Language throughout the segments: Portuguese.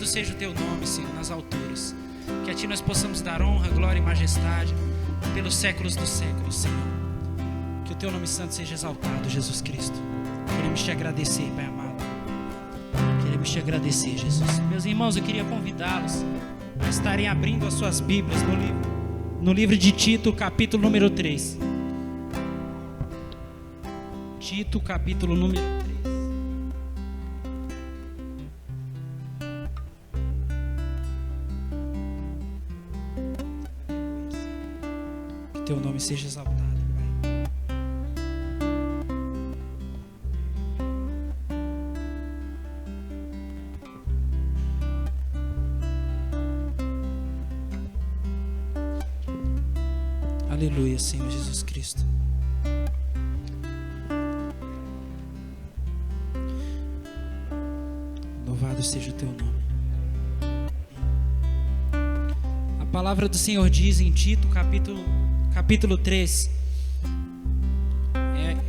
Bendito seja o teu nome, Senhor, nas alturas. Que a ti nós possamos dar honra, glória e majestade pelos séculos dos séculos, Senhor. Que o teu nome santo seja exaltado, Jesus Cristo. Queremos te agradecer, Pai amado. Queremos te agradecer, Jesus. Meus irmãos, eu queria convidá-los a estarem abrindo as suas Bíblias no livro de Tito, capítulo número 3. Tito, capítulo número 3. Que teu nome seja exaltado, Pai. Aleluia, Senhor Jesus Cristo. Louvado seja o teu nome. A palavra do Senhor diz em Tito, capítulo 3.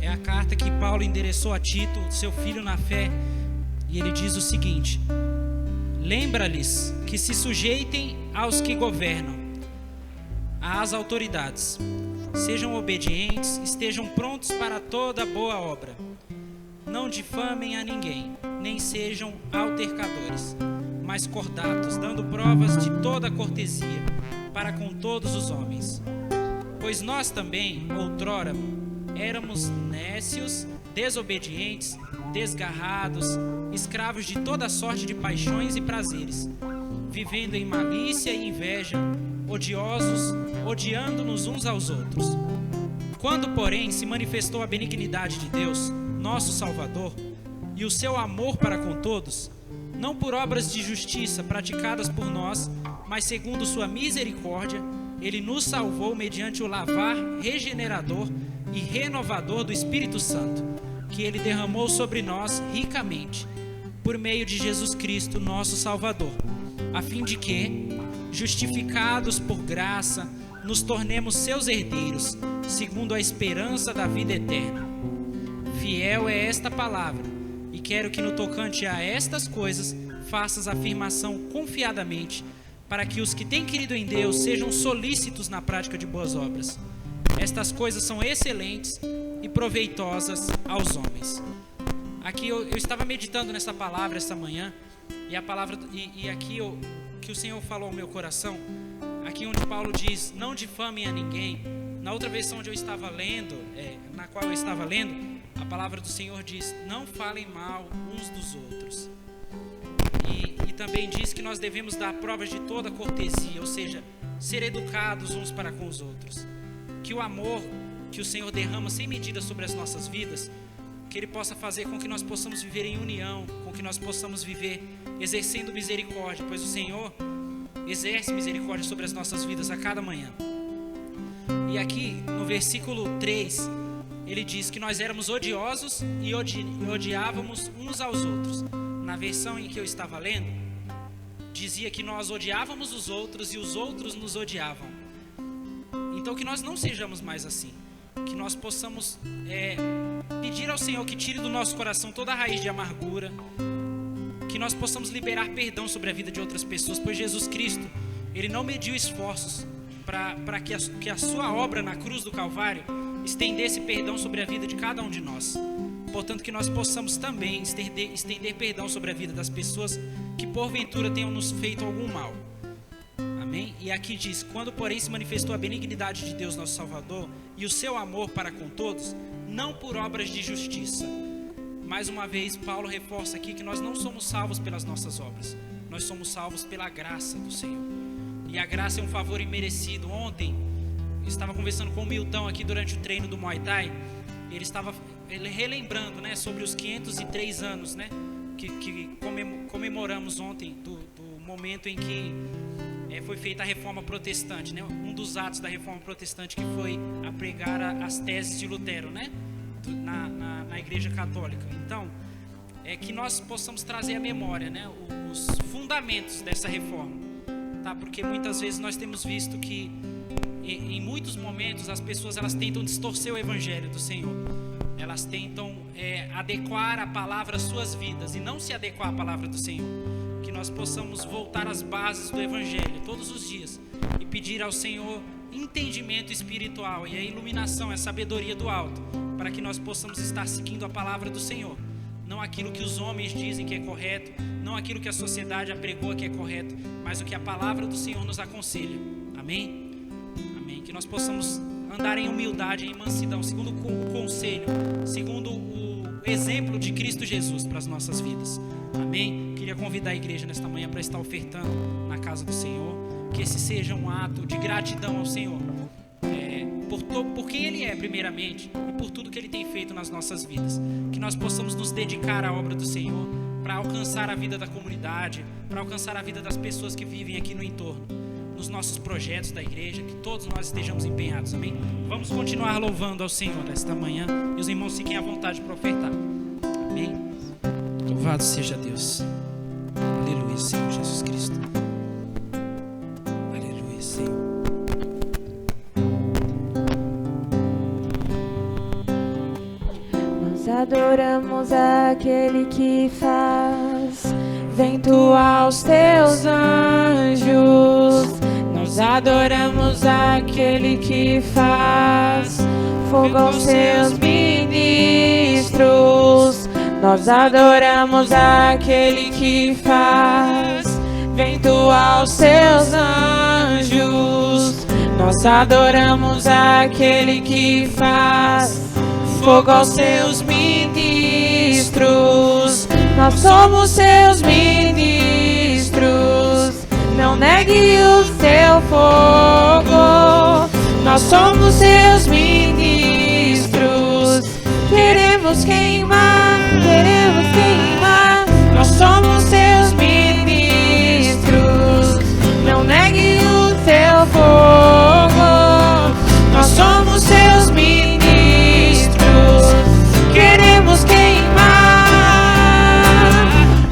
É a carta que Paulo endereçou a Tito, seu filho na fé. E ele diz o seguinte: lembra-lhes que se sujeitem aos que governam, às autoridades. Sejam obedientes, estejam prontos para toda boa obra. Não difamem a ninguém, nem sejam altercadores, mas cordatos, dando provas de toda cortesia para com todos os homens. Pois nós também, outrora, éramos nécios, desobedientes, desgarrados, escravos de toda sorte de paixões e prazeres, vivendo em malícia e inveja, odiosos, odiando-nos uns aos outros. Quando, porém, se manifestou a benignidade de Deus, nosso Salvador, e o seu amor para com todos, não por obras de justiça praticadas por nós, mas segundo sua misericórdia, ele nos salvou mediante o lavar regenerador e renovador do Espírito Santo, que ele derramou sobre nós ricamente, por meio de Jesus Cristo, nosso Salvador, a fim de que, justificados por graça, nos tornemos seus herdeiros, segundo a esperança da vida eterna. Fiel é esta palavra, e quero que no tocante a estas coisas faças afirmação confiadamente, para que os que têm crido em Deus sejam solícitos na prática de boas obras. Estas coisas são excelentes e proveitosas aos homens. Aqui eu estava meditando nessa palavra essa manhã, e a palavra que o Senhor falou ao meu coração, aqui onde Paulo diz: não difamem a ninguém. Na outra versão onde eu estava lendo, na qual eu estava lendo, a palavra do Senhor diz: não falem mal uns dos outros. E também diz que nós devemos dar provas de toda cortesia, ou seja, ser educados uns para com os outros. Que o amor que o Senhor derrama sem medida sobre as nossas vidas, que Ele possa fazer com que nós possamos viver em união, com que nós possamos viver exercendo misericórdia, pois o Senhor exerce misericórdia sobre as nossas vidas a cada manhã. E aqui no versículo 3, ele diz que nós éramos odiosos e odiávamos uns aos outros. Na versão em que eu estava lendo, dizia que nós odiávamos os outros e os outros nos odiavam. Então que nós não sejamos mais assim, que nós possamos pedir ao Senhor que tire do nosso coração toda a raiz de amargura, que nós possamos liberar perdão sobre a vida de outras pessoas, pois Jesus Cristo, Ele não mediu esforços para que a sua obra na cruz do Calvário estendesse perdão sobre a vida de cada um de nós. Portanto, que nós possamos também estender perdão sobre a vida das pessoas que porventura tenham nos feito algum mal. Amém? E aqui diz: quando porém se manifestou a benignidade de Deus nosso Salvador e o seu amor para com todos, não por obras de justiça. Mais uma vez, Paulo reforça aqui que nós não somos salvos pelas nossas obras, nós somos salvos pela graça do Senhor. E a graça é um favor imerecido. Ontem, eu estava conversando com o Milton aqui durante o treino do Muay Thai. Ele relembrando, né, sobre os 503 anos, né, que comemoramos ontem, do momento em que foi feita a reforma protestante, né, um dos atos da reforma protestante, que foi a pregar as teses de Lutero, né, na Igreja Católica. Então, que nós possamos trazer à memória, né, os fundamentos dessa reforma, tá? Porque muitas vezes nós temos visto que em muitos momentos as pessoas elas tentam distorcer o Evangelho do Senhor. Elas tentam adequar a palavra às suas vidas e não se adequar à palavra do Senhor. Que que nós possamos voltar às bases do Evangelho todos os dias e pedir ao Senhor entendimento espiritual e a iluminação, a sabedoria do alto, para que nós possamos estar seguindo a palavra do Senhor, não aquilo que os homens dizem que é correto, não aquilo que a sociedade apregou que é correto, mas o que a palavra do Senhor nos aconselha. Amém? Amém. Que nós possamos andar em humildade, em mansidão, segundo o conselho, segundo o exemplo de Cristo Jesus para as nossas vidas. Amém? Queria convidar a igreja nesta manhã para estar ofertando na casa do Senhor. Que esse seja um ato de gratidão ao Senhor, por quem Ele é primeiramente e por tudo que Ele tem feito nas nossas vidas. Que nós possamos nos dedicar à obra do Senhor para alcançar a vida da comunidade, para alcançar a vida das pessoas que vivem aqui no entorno, nos nossos projetos da igreja, que todos nós estejamos empenhados. Amém? Vamos continuar louvando ao Senhor nesta manhã e os irmãos fiquem à vontade para ofertar. Amém? Louvado seja Deus. Aleluia, Senhor Jesus Cristo. Aleluia, Senhor. Nós adoramos aquele que faz vento aos teus anjos. Nós adoramos aquele que faz fogo aos seus ministros. Nós adoramos aquele que faz vento aos seus anjos. Nós adoramos aquele que faz fogo aos seus ministros. Nós somos seus ministros. Não negue o seu fogo. Nós somos seus ministros. Queremos queimar, queremos queimar. Nós somos seus ministros. Não negue o seu fogo. Nós somos seus ministros. Queremos queimar.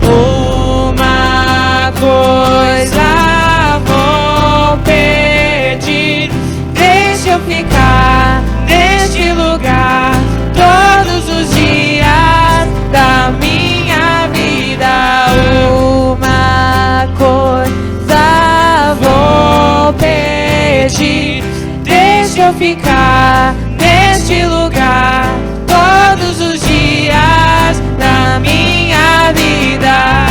Uma coisa vou pedir: deixa eu ficar neste lugar todos os dias da minha vida. Uma coisa vou pedir: deixa eu ficar neste lugar todos os dias da minha vida.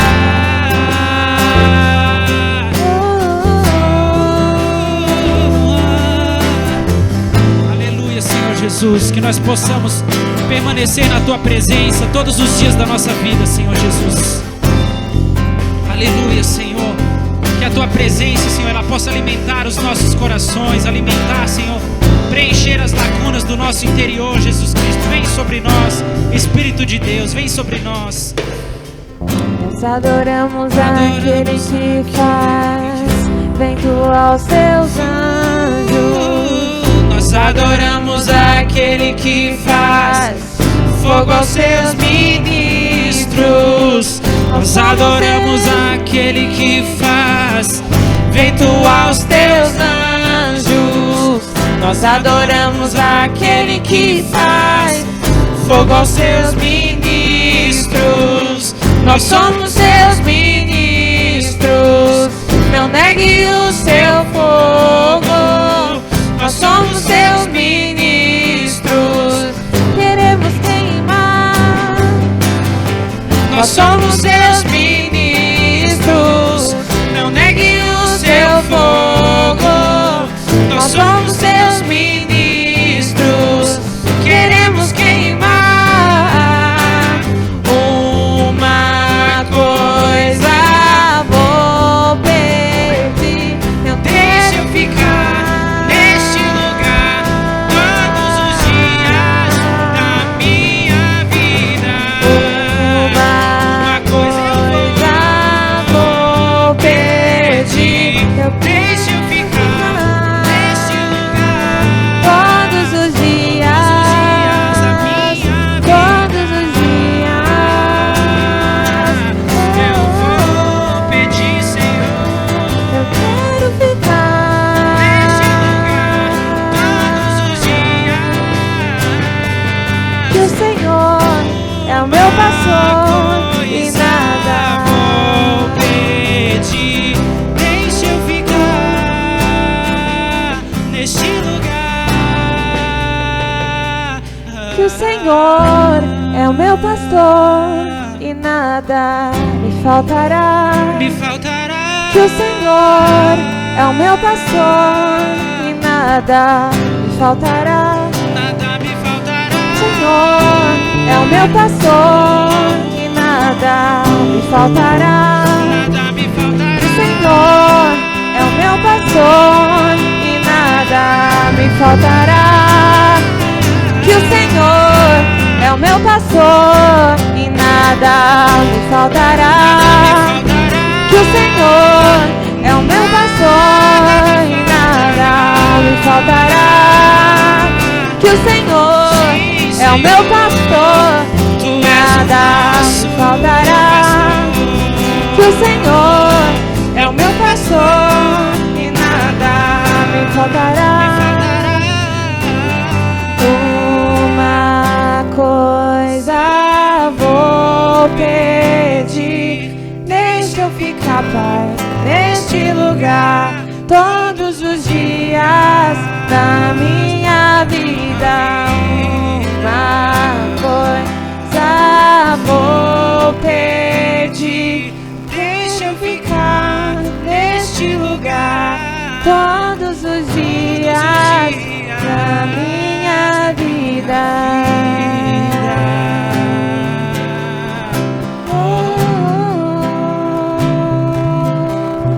Aleluia, Senhor Jesus, que nós possamos permanecer na Tua presença todos os dias da nossa vida, Senhor Jesus. Aleluia, Senhor, que a Tua presença, Senhor, ela possa alimentar os nossos corações, alimentar, Senhor, preencher as lacunas do nosso interior. Jesus Cristo, vem sobre nós, Espírito de Deus, vem sobre nós. Nós adoramos aquele que faz vento aos seus anjos. Nós adoramos aquele que faz fogo aos seus ministros. Nós adoramos aquele que faz vento aos teus anjos. Nós adoramos aquele que faz fogo aos seus ministros. Nós somos seus ministros. Não negue o seu fogo. Nós somos seus ministros. Queremos queimar. Nós somos seus ministros. Não negue o seu fogo. Nós somos seus ministros. Queremos queimar. Uma coisa vou pedir: não deixe eu ficar neste lugar todos os dias da minha vida. Uma coisa vou pedir: não deixe eu ficar neste lugar todos os dias da minha vida. Todos os dias eu vou pedir, Senhor. Eu quero ficar neste lugar todos os dias. Que o Senhor é o meu pastor e nada vou pedir. que o Senhor é o meu pastor e nada me faltará. Me faltará. Que o Senhor é o meu pastor e nada me faltará. Nada me faltará. O Senhor é o meu pastor e nada me faltará. Nada me faltará. O Senhor é o meu pastor e nada me faltará. Que o Senhor é o meu pastor e nada me faltará. Que o Senhor é o meu pastor e nada me faltará. Que o Senhor é o meu pastor e nada me faltará. Que o Senhor é o meu pastor e nada me faltará. Uma coisa vou pedir, deixa eu ficar, Pai, neste lugar todos os dias da minha vida. Uma coisa vou pedir, deixa eu ficar neste lugar todos os dias da minha vida.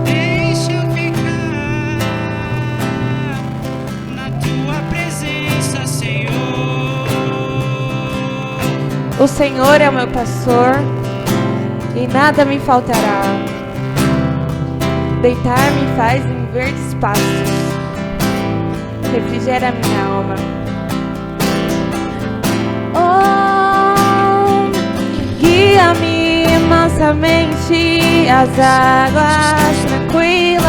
Deixa eu ficar na tua presença, Senhor. O Senhor é o meu pastor e nada me faltará. Deitar-me faz em verdes pastos, refrigera minha alma. Oh, guia-me mansamente às águas tranquilas.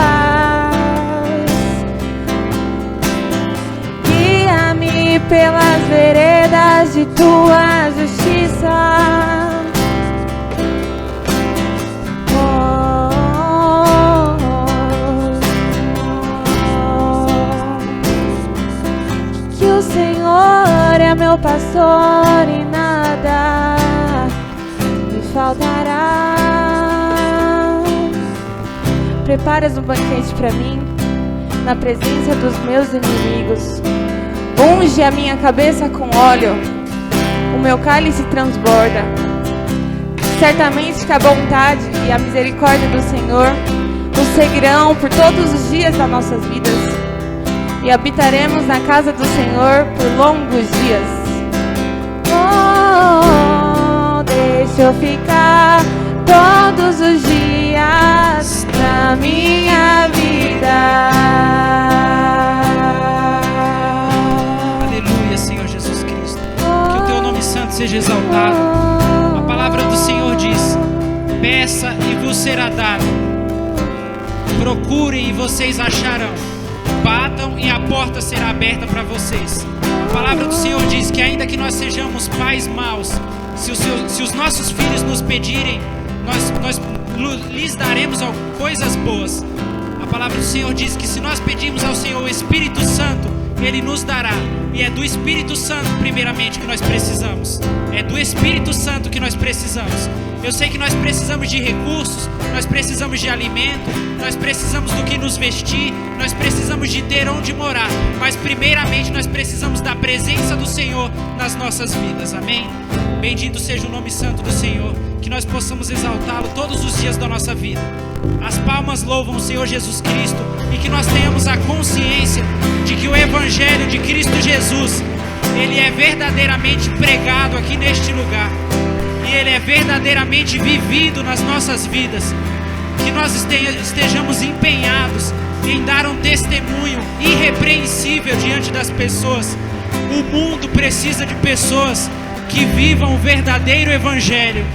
Guia-me pelas veredas de tua justiça. O Senhor é meu pastor e nada me faltará. Preparas um banquete para mim na presença dos meus inimigos. Unge a minha cabeça com óleo, o meu cálice transborda. Certamente que a bondade e a misericórdia do Senhor nos seguirão por todos os dias das nossas vidas. E habitaremos na casa do Senhor por longos dias. Oh, deixa eu ficar todos os dias da minha vida. Aleluia, Senhor Jesus Cristo. Que o teu nome santo seja exaltado. A palavra do Senhor diz: peça e vos será dado. Procurem e vocês acharão. Batam e a porta será aberta para vocês. A palavra do Senhor diz que ainda que nós sejamos pais maus, se os nossos filhos nos pedirem, nós lhes daremos coisas boas. A palavra do Senhor diz que se nós pedirmos ao Senhor o Espírito Santo, Ele nos dará. E é do Espírito Santo primeiramente que nós precisamos. É do Espírito Santo que nós precisamos. Eu sei que nós precisamos de recursos, nós precisamos de alimento, nós precisamos do que nos vestir, nós precisamos de ter onde morar, mas primeiramente nós precisamos da presença do Senhor nas nossas vidas, amém? Bendito seja o nome santo do Senhor, que nós possamos exaltá-lo todos os dias da nossa vida. As palmas louvam o Senhor Jesus Cristo e que nós tenhamos a consciência de que o Evangelho de Cristo Jesus, ele é verdadeiramente pregado aqui neste lugar. E Ele é verdadeiramente vivido nas nossas vidas. Que nós estejamos empenhados em dar um testemunho irrepreensível diante das pessoas. O mundo precisa de pessoas que vivam o verdadeiro Evangelho.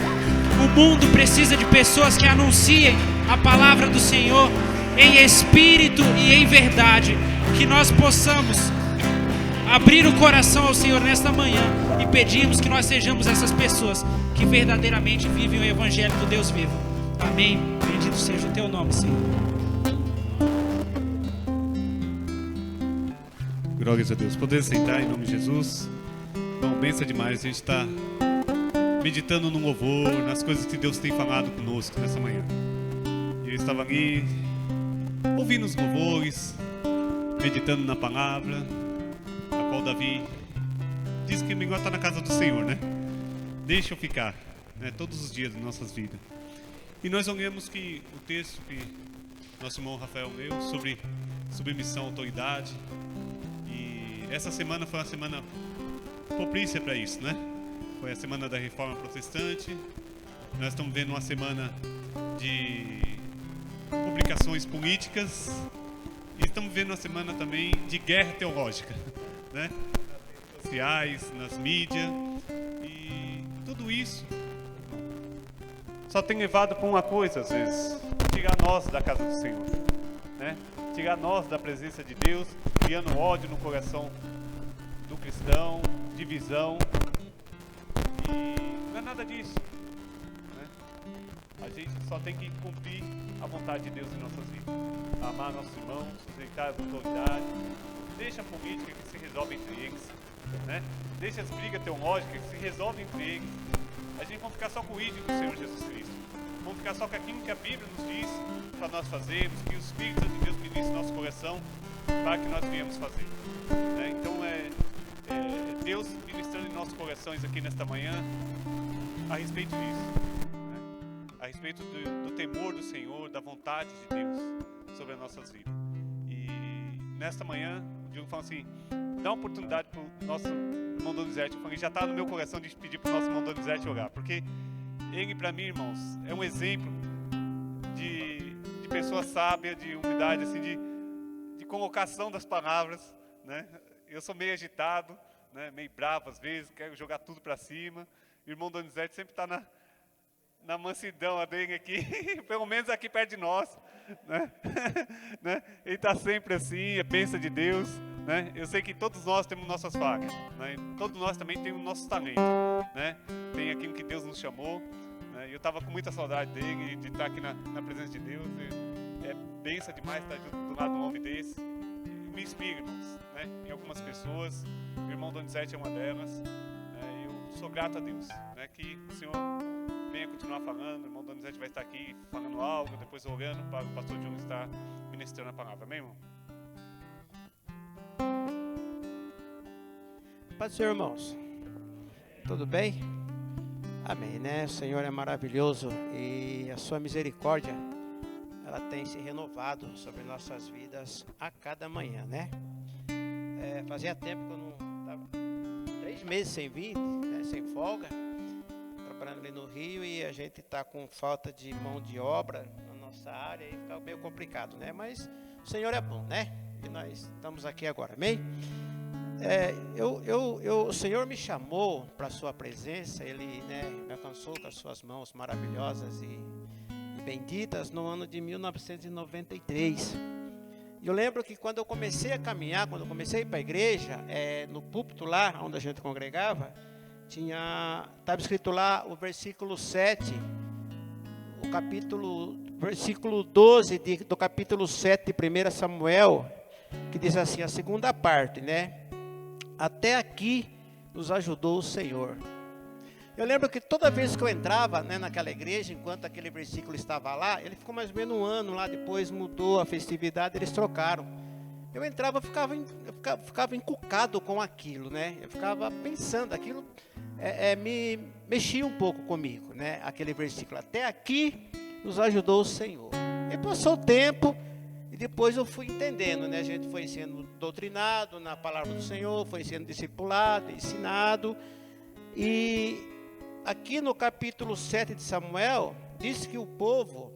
O mundo precisa de pessoas que anunciem a palavra do Senhor em espírito e em verdade. Que nós possamos abrir o coração ao Senhor nesta manhã e pedimos que nós sejamos essas pessoas que verdadeiramente vivem o Evangelho do Deus vivo. Amém. Bendito seja o teu nome, Senhor. Glórias a Deus. Podemos sentar em nome de Jesus. Bom, benção demais. A gente está meditando no louvor, nas coisas que Deus tem falado conosco nessa manhã. Eu estava ali, ouvindo os louvores, meditando na palavra, a qual Davi diz que é melhor estar na casa do Senhor, né? Deixa eu ficar, né? Todos os dias de nossas vidas. E nós olhamos que o texto que nosso irmão Rafael leu sobre submissão à autoridade. E essa semana foi uma semana propícia para isso, né? Foi a semana da Reforma Protestante. Nós estamos vendo uma semana de publicações políticas e estamos vendo uma semana também de guerra teológica, né? Nas redes sociais, nas mídias, e tudo isso só tem levado para uma coisa, às vezes: tirar nós da casa do Senhor, né? Tirar nós da presença de Deus, criando ódio no coração do cristão, divisão. E não é nada disso, né? A gente só tem que cumprir a vontade de Deus em nossas vidas, amar nossos irmãos, sujeitar a autoridade. Deixa a política que se resolve entre eles, né? Deixa as brigas teológicas que se resolvem entre eles. A gente vai ficar só com o ídolo do Senhor Jesus Cristo. Vamos ficar só com aquilo que a Bíblia nos diz para nós fazermos, que o Espírito de Deus ministra no nosso coração para que nós venhamos fazer, né? Então é Deus ministrando em nossos corações aqui nesta manhã a respeito disso, né? A respeito do temor do Senhor, da vontade de Deus sobre as nossas vidas. E nesta manhã, o Diogo fala assim: dá uma oportunidade para o nosso irmão Donizete. Eu falei, já está no meu coração de pedir para o nosso irmão Donizete orar, porque ele, para mim, irmãos, é um exemplo de pessoa sábia, de humildade, assim, de colocação das palavras, né? Eu sou meio agitado, né? Meio bravo às vezes, quero jogar tudo para cima. O irmão Donizete sempre está na mansidão dele aqui, pelo menos aqui perto de nós, né? Né? Ele está sempre assim, é bênção de Deus, né? Eu sei que todos nós temos nossas falhas, né? Todos nós também temos nossos talentos, né? Tem aquilo que Deus nos chamou, né? Eu estava com muita saudade dele, de estar aqui na presença de Deus. É bênção demais estar do lado de um homem desse. Me inspira, irmãos, né? Em algumas pessoas. O irmão Donizete é uma delas, né? Eu sou grato a Deus, né? Que o Senhor venha continuar falando. O irmão Donizete vai estar aqui falando algo, depois orando para o pastor Diogo estar ministrando a palavra. Amém, irmão? Paz do Senhor, irmãos. Tudo bem? Amém, né? O Senhor é maravilhoso e a sua misericórdia, ela tem se renovado sobre nossas vidas a cada manhã, né? Fazia tempo que eu não estava 3 meses sem vir, né? Sem folga, trabalhando ali no Rio, e a gente está com falta de mão de obra na nossa área e fica meio complicado, né? Mas o Senhor é bom, né? E nós estamos aqui agora, amém? O Senhor me chamou para a sua presença. Ele, né, me alcançou com as suas mãos maravilhosas e benditas no ano de 1993. E eu lembro que quando eu comecei a caminhar, quando eu comecei a ir para a igreja, no púlpito lá onde a gente congregava, estava escrito lá o versículo 7, versículo 12 do capítulo 7 de 1 Samuel, que diz assim, a segunda parte, né? Até aqui nos ajudou o Senhor. Eu lembro que toda vez que eu entrava, né, naquela igreja, enquanto aquele versículo estava lá, ele ficou mais ou menos 1 ano lá, depois mudou a festividade, eles trocaram. Eu entrava, eu ficava encucado com aquilo, né? Eu ficava pensando, aquilo me mexia um pouco comigo, né? Aquele versículo, até aqui nos ajudou o Senhor. E passou o tempo, e depois eu fui entendendo, né? A gente foi sendo doutrinado na palavra do Senhor, foi sendo discipulado, ensinado. E aqui no capítulo 7 de Samuel, diz que o povo,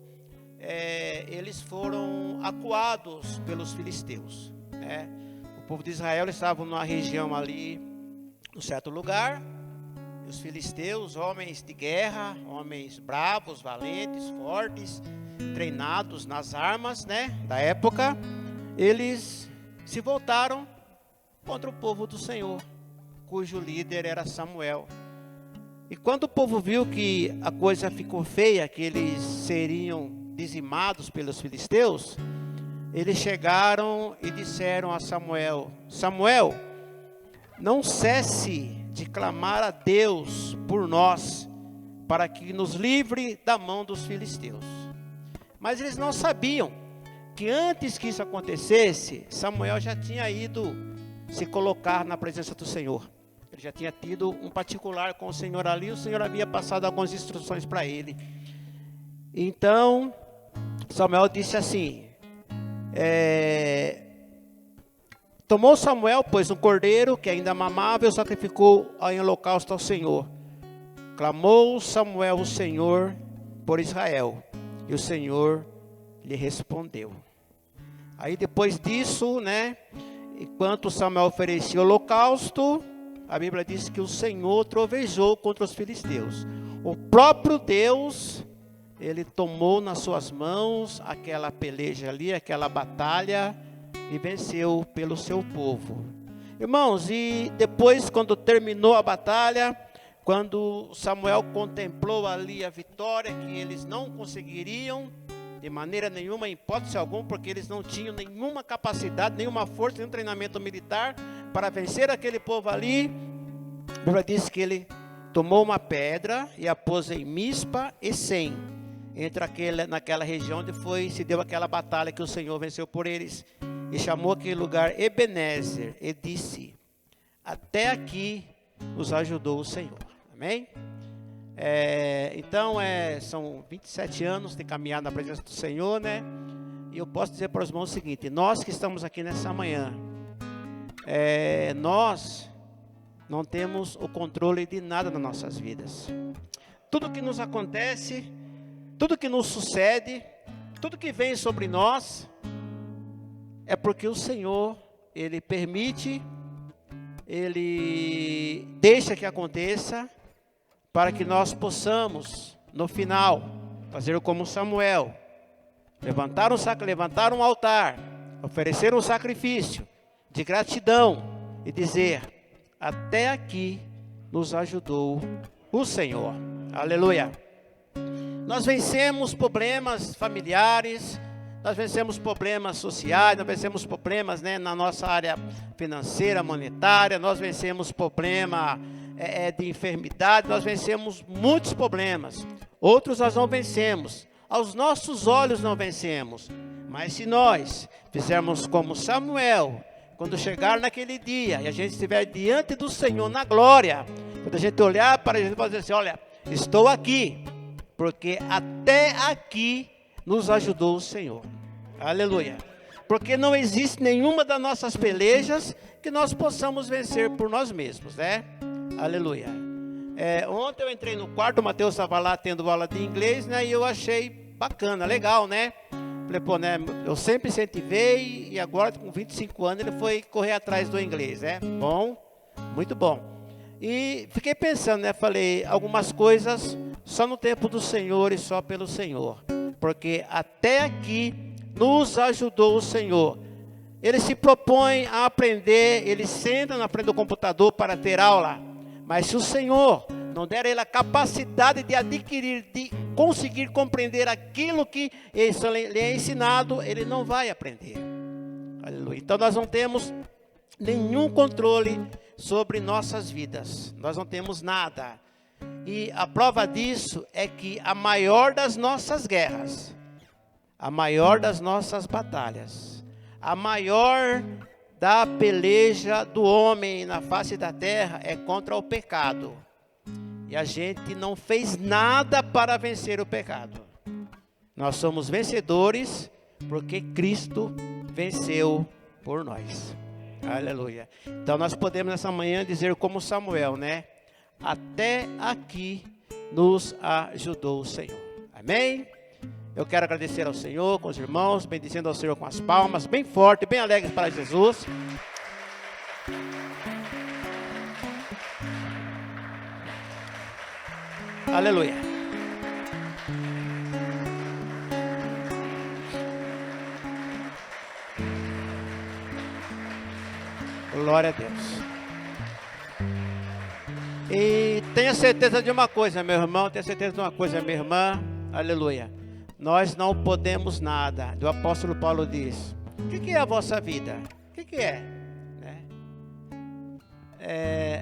eles foram acuados pelos filisteus, né? O povo de Israel estava numa região ali, num certo lugar, e os filisteus, homens de guerra, homens bravos, valentes, fortes, treinados nas armas, né, da época, eles se voltaram contra o povo do Senhor, cujo líder era Samuel. E quando o povo viu que a coisa ficou feia, que eles seriam dizimados pelos filisteus, eles chegaram e disseram a Samuel: Samuel, não cesse de clamar a Deus por nós, para que nos livre da mão dos filisteus. Mas eles não sabiam que antes que isso acontecesse, Samuel já tinha ido se colocar na presença do Senhor. Ele já tinha tido um particular com o Senhor ali, o Senhor havia passado algumas instruções para ele. Então, Samuel disse assim, tomou Samuel, pois, um cordeiro que ainda mamava e o sacrificou em holocausto ao Senhor. Clamou Samuel o Senhor por Israel, e o Senhor lhe respondeu. Aí depois disso, né, enquanto Samuel oferecia o holocausto, a Bíblia diz que o Senhor trovejou contra os filisteus. O próprio Deus, ele tomou nas suas mãos aquela peleja ali, aquela batalha, e venceu pelo seu povo. Irmãos, e depois, quando terminou a batalha, quando Samuel contemplou ali a vitória, que eles não conseguiriam de maneira nenhuma, em hipótese alguma, porque eles não tinham nenhuma capacidade, nenhuma força, nenhum treinamento militar para vencer aquele povo ali, a Bíblia diz que ele tomou uma pedra e a pôs em Mispa e Sem, naquela região onde se deu aquela batalha que o Senhor venceu por eles, e chamou aquele lugar Ebenezer, e disse, até aqui nos ajudou o Senhor. Amém? Então, são 27 anos de caminhar na presença do Senhor, né? E eu posso dizer para os irmãos o seguinte, nós que estamos aqui nessa manhã, nós não temos o controle de nada nas nossas vidas. Tudo que nos acontece, tudo que nos sucede, tudo que vem sobre nós, é porque o Senhor, Ele permite, Ele deixa que aconteça, para que nós possamos, no final, fazer como Samuel, levantar um altar, oferecer um sacrifício de gratidão e dizer, até aqui nos ajudou o Senhor. Aleluia. Nós vencemos problemas familiares, nós vencemos problemas sociais, nós vencemos problemas, né, na nossa área financeira, monetária, nós vencemos problema de enfermidade, nós vencemos muitos problemas, outros nós não vencemos, aos nossos olhos não vencemos, mas se nós fizermos como Samuel, quando chegar naquele dia, e a gente estiver diante do Senhor na glória, quando a gente olhar para Jesus e dizer assim, olha, estou aqui, porque até aqui nos ajudou o Senhor, aleluia, porque não existe nenhuma das nossas pelejas que nós possamos vencer por nós mesmos, né? Aleluia. Ontem eu entrei no quarto, o Mateus estava lá tendo aula de inglês, né? E eu achei bacana, legal, né? Falei, pô, né? Eu sempre incentivei e agora com 25 anos ele foi correr atrás do inglês, né? Bom, muito bom. E fiquei pensando, né? Falei, algumas coisas só no tempo do Senhor e só pelo Senhor. Porque até aqui nos ajudou o Senhor. Ele se propõe a aprender, ele senta na frente do computador para ter aula. Mas se o Senhor não der a ele a capacidade de adquirir, de conseguir compreender aquilo que lhe é ensinado, ele não vai aprender. Aleluia. Então nós não temos nenhum controle sobre nossas vidas. Nós não temos nada. E a prova disso é que a maior das nossas guerras, a maior das nossas batalhas, a maior da peleja do homem na face da terra é contra o pecado. E a gente não fez nada para vencer o pecado. Nós somos vencedores porque Cristo venceu por nós. Aleluia. Então nós podemos nessa manhã dizer como Samuel, né? Até aqui nos ajudou o Senhor. Amém? Eu quero agradecer ao Senhor com os irmãos, bendizendo ao Senhor com as palmas, bem forte, bem alegres para Jesus. Aleluia. Glória a Deus. E tenha certeza de uma coisa, meu irmão, tenha certeza de uma coisa, minha irmã. Aleluia. Nós não podemos nada. O apóstolo Paulo diz, o que é a vossa vida? O que é? Né?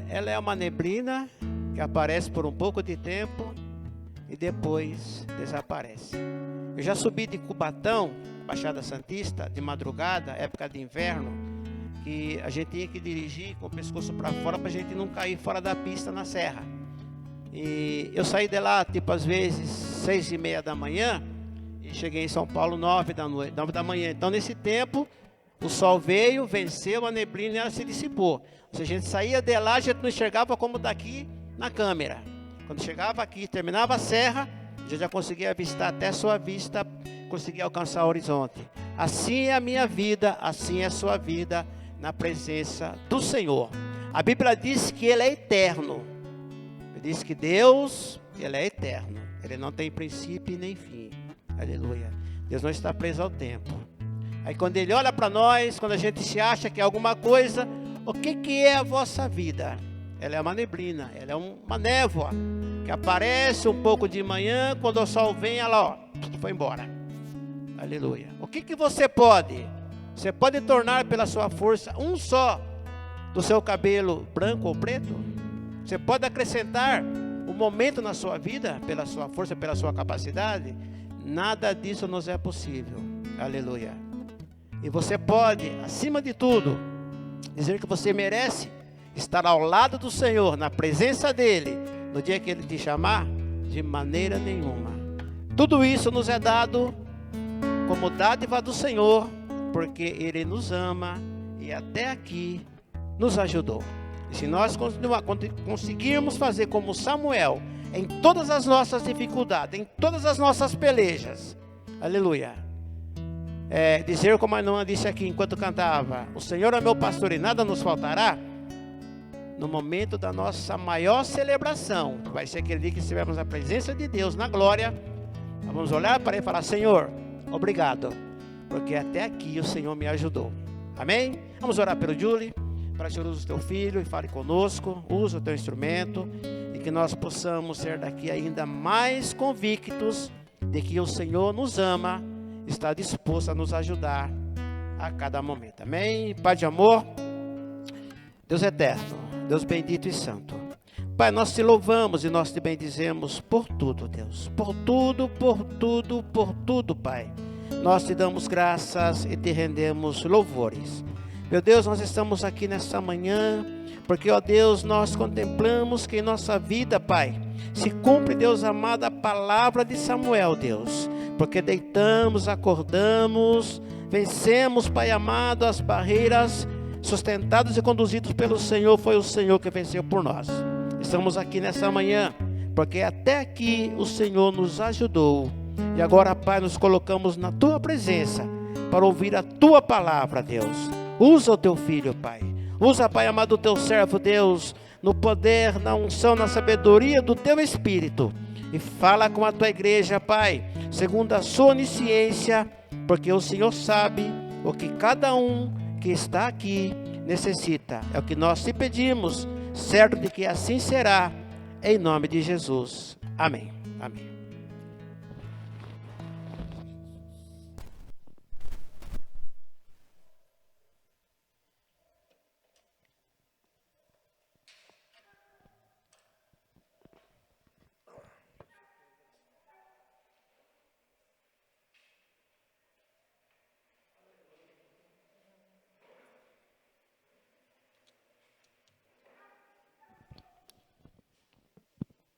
ela é uma neblina que aparece por um pouco de tempo e depois desaparece. Eu já subi de Cubatão, Baixada Santista, de madrugada, época de inverno, que a gente tinha que dirigir com o pescoço para fora para a gente não cair fora da pista na serra. E eu saí de lá, tipo, às vezes 6:30 da manhã e cheguei em São Paulo 9 da manhã. Então, nesse tempo, o sol veio, venceu a neblina e ela se dissipou. Se a gente saía de lá, a gente não enxergava como daqui na câmera. Quando chegava aqui, terminava a serra, a gente já conseguia avistar até a sua vista, conseguia alcançar o horizonte. Assim é a minha vida, assim é a sua vida na presença do Senhor. A Bíblia diz que Ele é eterno. Diz que Deus, Ele é eterno. Ele não tem princípio e nem fim. Aleluia. Deus não está preso ao tempo. Aí quando Ele olha para nós, quando a gente se acha que é alguma coisa, o que é a vossa vida? Ela é uma neblina, ela é uma névoa, que aparece um pouco de manhã, quando o sol vem, ela, ó, foi embora. Aleluia. O que você pode? Você pode tornar pela sua força um só do seu cabelo branco ou preto? Você pode acrescentar um momento na sua vida, pela sua força, pela sua capacidade? Nada disso nos é possível. Aleluia. E você pode, acima de tudo, dizer que você merece estar ao lado do Senhor, na presença dEle, no dia que Ele te chamar? De maneira nenhuma. Tudo isso nos é dado como dádiva do Senhor, porque Ele nos ama e até aqui nos ajudou. E se nós conseguirmos fazer como Samuel, em todas as nossas dificuldades, em todas as nossas pelejas, aleluia, dizer como a irmã disse aqui enquanto cantava, o Senhor é meu pastor e nada nos faltará, no momento da nossa maior celebração, vai ser aquele dia que estivermos na presença de Deus, na glória, nós vamos olhar para Ele e falar, Senhor, obrigado, porque até aqui o Senhor me ajudou. Amém? Vamos orar pelo Julie, para que o Senhor use o teu filho e fale conosco, use o teu instrumento, e que nós possamos ser daqui ainda mais convictos de que o Senhor nos ama, está disposto a nos ajudar a cada momento. Amém? Pai de amor, Deus eterno, Deus bendito e santo. Pai, nós te louvamos e nós te bendizemos por tudo, Deus. Por tudo, Pai. Nós te damos graças e te rendemos louvores. Meu Deus, nós estamos aqui nesta manhã, porque, ó Deus, nós contemplamos que em nossa vida, Pai, se cumpre, Deus amado, a palavra de Samuel, Deus. Porque deitamos, acordamos, vencemos, Pai amado, as barreiras, sustentados e conduzidos pelo Senhor, foi o Senhor que venceu por nós. Estamos aqui nessa manhã, porque até aqui o Senhor nos ajudou. E agora, Pai, nos colocamos na Tua presença, para ouvir a Tua palavra, Deus. Usa o Teu Filho, Pai. Usa, Pai amado, o Teu servo, Deus, no poder, na unção, na sabedoria do Teu Espírito. E fala com a Tua igreja, Pai, segundo a sua onisciência, porque o Senhor sabe o que cada um que está aqui necessita. É o que nós te pedimos, certo de que assim será, em nome de Jesus. Amém. Amém.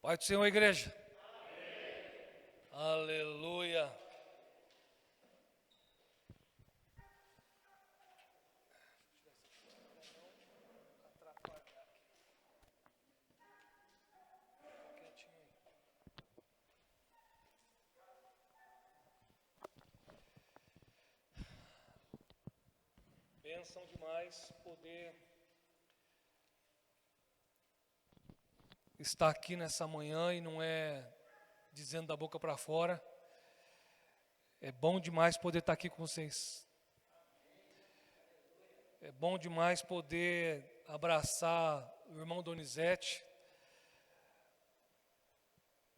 Pai do Senhor, igreja. Amém. Aleluia. Bênção demais poder estar aqui nessa manhã e não é dizendo da boca para fora. É bom demais poder estar aqui com vocês. É bom demais poder abraçar o irmão Donizete.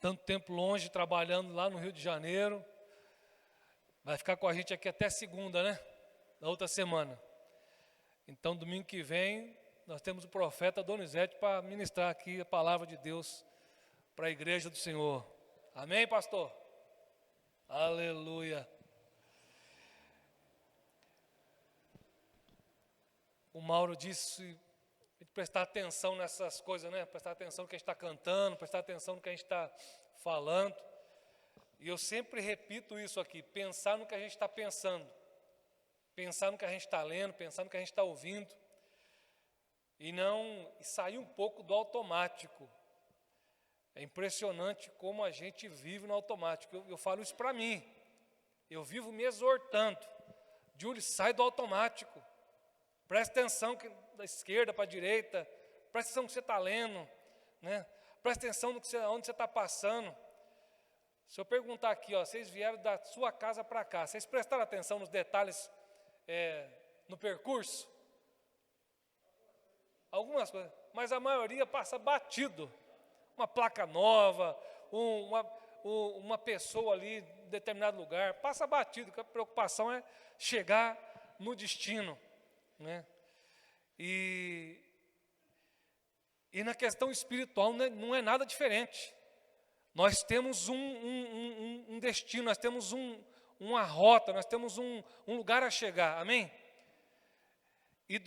Tanto tempo longe, trabalhando lá no Rio de Janeiro. Vai ficar com a gente aqui até segunda, né? Da outra semana. Então, domingo que vem, nós temos o profeta Donizete para ministrar aqui a palavra de Deus para a igreja do Senhor. Amém, pastor? Aleluia. O Mauro disse prestar atenção nessas coisas, né? Prestar atenção no que a gente está cantando, prestar atenção no que a gente está falando. E eu sempre repito isso aqui, pensar no que a gente está pensando, pensar no que a gente está lendo, pensar no que a gente está ouvindo, e sair um pouco do automático. É impressionante como a gente vive no automático. Eu falo isso para mim, eu vivo me exortando. Júlio, sai do automático, presta atenção da esquerda para a direita, presta atenção no que você está lendo, né? Presta atenção no que onde você está passando. Se eu perguntar aqui, ó, vocês vieram da sua casa para cá, vocês prestaram atenção nos detalhes no percurso? Algumas coisas, mas a maioria passa batido. Uma placa nova, uma pessoa ali em determinado lugar, passa batido, porque a preocupação é chegar no destino, né? E na questão espiritual não é nada diferente. Nós temos um destino, nós temos uma rota, nós temos um lugar a chegar, amém? E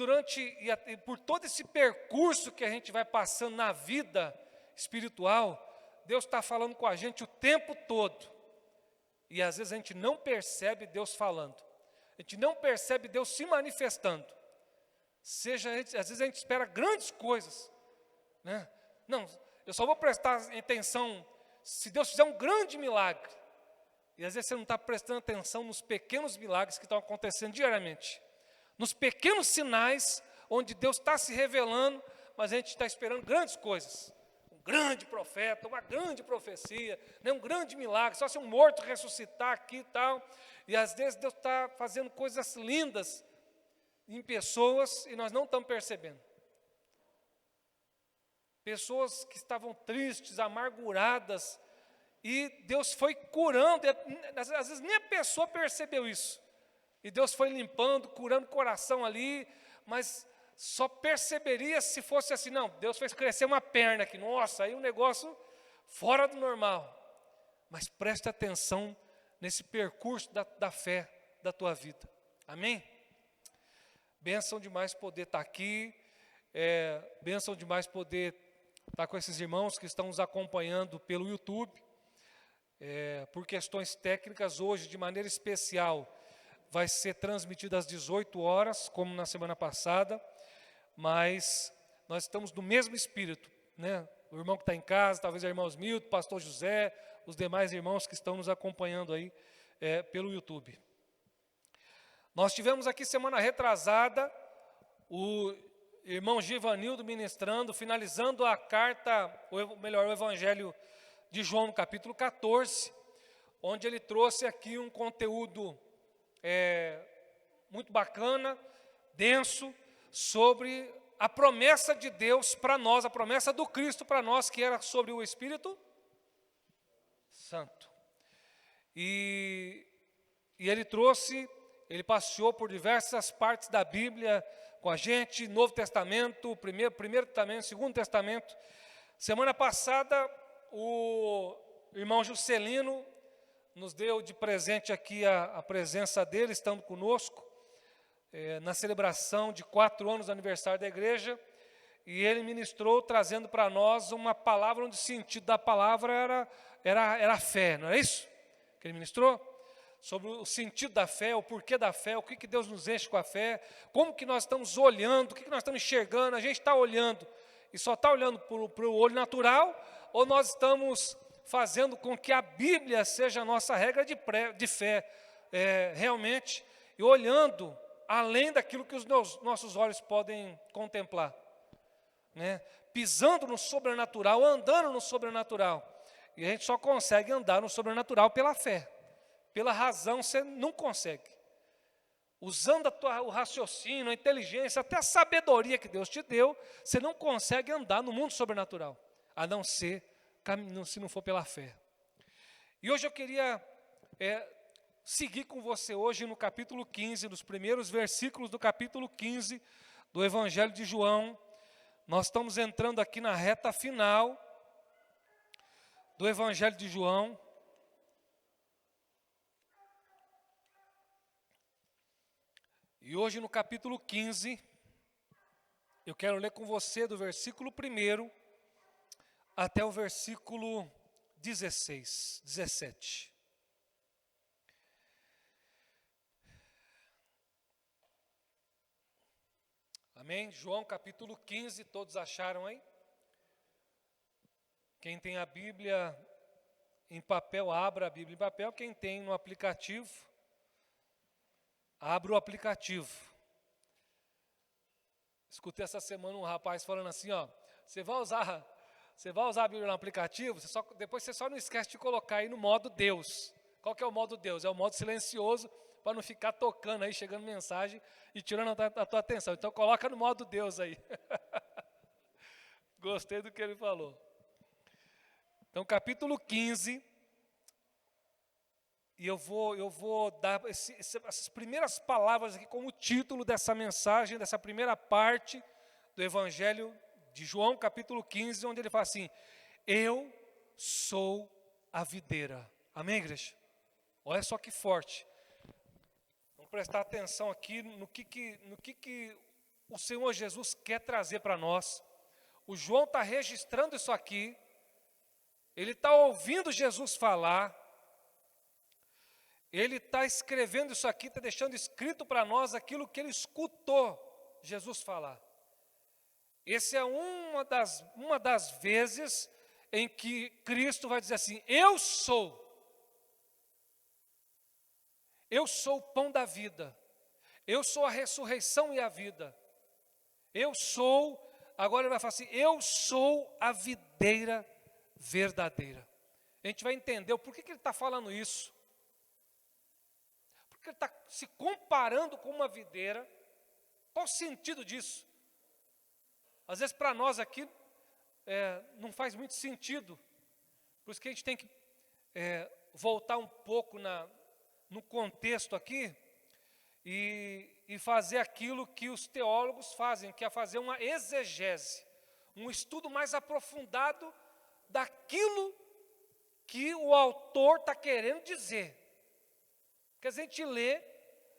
por todo esse percurso que a gente vai passando na vida espiritual, Deus está falando com a gente o tempo todo. E às vezes a gente não percebe Deus falando, a gente não percebe Deus se manifestando. Às vezes a gente espera grandes coisas, né? Não, eu só vou prestar atenção se Deus fizer um grande milagre. E às vezes você não está prestando atenção nos pequenos milagres que estão acontecendo diariamente, nos pequenos sinais onde Deus está se revelando, mas a gente está esperando grandes coisas. Um grande profeta, uma grande profecia, né? Um grande milagre, só se um morto ressuscitar aqui e tal. E às vezes Deus está fazendo coisas lindas em pessoas e nós não estamos percebendo. Pessoas que estavam tristes, amarguradas, e Deus foi curando, às vezes nem a pessoa percebeu isso. E Deus foi limpando, curando o coração ali, mas só perceberia se fosse assim, não, Deus fez crescer uma perna aqui, nossa, aí um negócio fora do normal. Mas preste atenção nesse percurso da fé da tua vida, amém? Bênção demais poder estar aqui, bênção demais poder estar com esses irmãos que estão nos acompanhando pelo YouTube. Por questões técnicas, hoje, de maneira especial, vai ser transmitido às 18 horas, como na semana passada, mas nós estamos no mesmo espírito, né? O irmão que está em casa, talvez o irmão Milton, o pastor José, os demais irmãos que estão nos acompanhando aí pelo YouTube. Nós tivemos aqui semana retrasada o irmão Givanildo ministrando, finalizando a carta, o Evangelho de João, no capítulo 14, onde ele trouxe aqui um conteúdo muito bacana, denso, sobre a promessa de Deus para nós, a promessa do Cristo para nós, que era sobre o Espírito Santo. E ele passeou por diversas partes da Bíblia com a gente, Novo Testamento, Primeiro Testamento, Segundo Testamento. Semana passada, o irmão Juscelino nos deu de presente aqui a presença dele, estando conosco, na celebração de 4 anos do aniversário da igreja, e ele ministrou trazendo para nós uma palavra onde o sentido da palavra era a fé, não é isso que ele ministrou? Sobre o sentido da fé, o porquê da fé, o que Deus nos enche com a fé, como que nós estamos olhando, o que nós estamos enxergando, a gente está olhando, e só está olhando para o olho natural, ou nós estamos fazendo com que a Bíblia seja a nossa regra de fé, realmente, e olhando além daquilo que os nossos olhos podem contemplar, né? Pisando no sobrenatural, andando no sobrenatural, e a gente só consegue andar no sobrenatural pela fé. Pela razão você não consegue. Usando o raciocínio, a inteligência, até a sabedoria que Deus te deu, você não consegue andar no mundo sobrenatural, a não ser, se não for pela fé. E hoje eu queria seguir com você hoje no capítulo 15, nos primeiros versículos do capítulo 15 do Evangelho de João, Nós estamos entrando aqui na reta final do Evangelho de João. E hoje no capítulo 15, eu quero ler com você do versículo 1 até o versículo 17. Amém? João capítulo 15, todos acharam aí? Quem tem a Bíblia em papel, abra a Bíblia em papel. Quem tem no aplicativo, abra o aplicativo. Escutei essa semana um rapaz falando assim, ó, você vai usar a Bíblia no aplicativo, depois você só não esquece de colocar aí no modo Deus. Qual que é o modo Deus? É o modo silencioso, para não ficar tocando aí, chegando mensagem e tirando a tua atenção. Então coloca no modo Deus aí. Gostei do que ele falou. Então capítulo 15, e eu vou dar essas primeiras palavras aqui como título dessa mensagem, dessa primeira parte do Evangelho de João, capítulo 15, onde ele fala assim, eu sou a videira. Amém, igreja? Olha só que forte. Vamos prestar atenção aqui no que o Senhor Jesus quer trazer para nós. O João está registrando isso aqui, ele está ouvindo Jesus falar, ele está escrevendo isso aqui, está deixando escrito para nós aquilo que ele escutou Jesus falar. Essa é uma das vezes em que Cristo vai dizer assim, eu sou o pão da vida, eu sou a ressurreição e a vida, agora ele vai falar assim, eu sou a videira verdadeira. A gente vai entender o porquê que ele está falando isso, porque ele está se comparando com uma videira. Qual o sentido disso? Às vezes para nós aqui não faz muito sentido, por isso que a gente tem que voltar um pouco no contexto aqui e fazer aquilo que os teólogos fazem, que é fazer uma exegese, um estudo mais aprofundado daquilo que o autor está querendo dizer. Porque a gente lê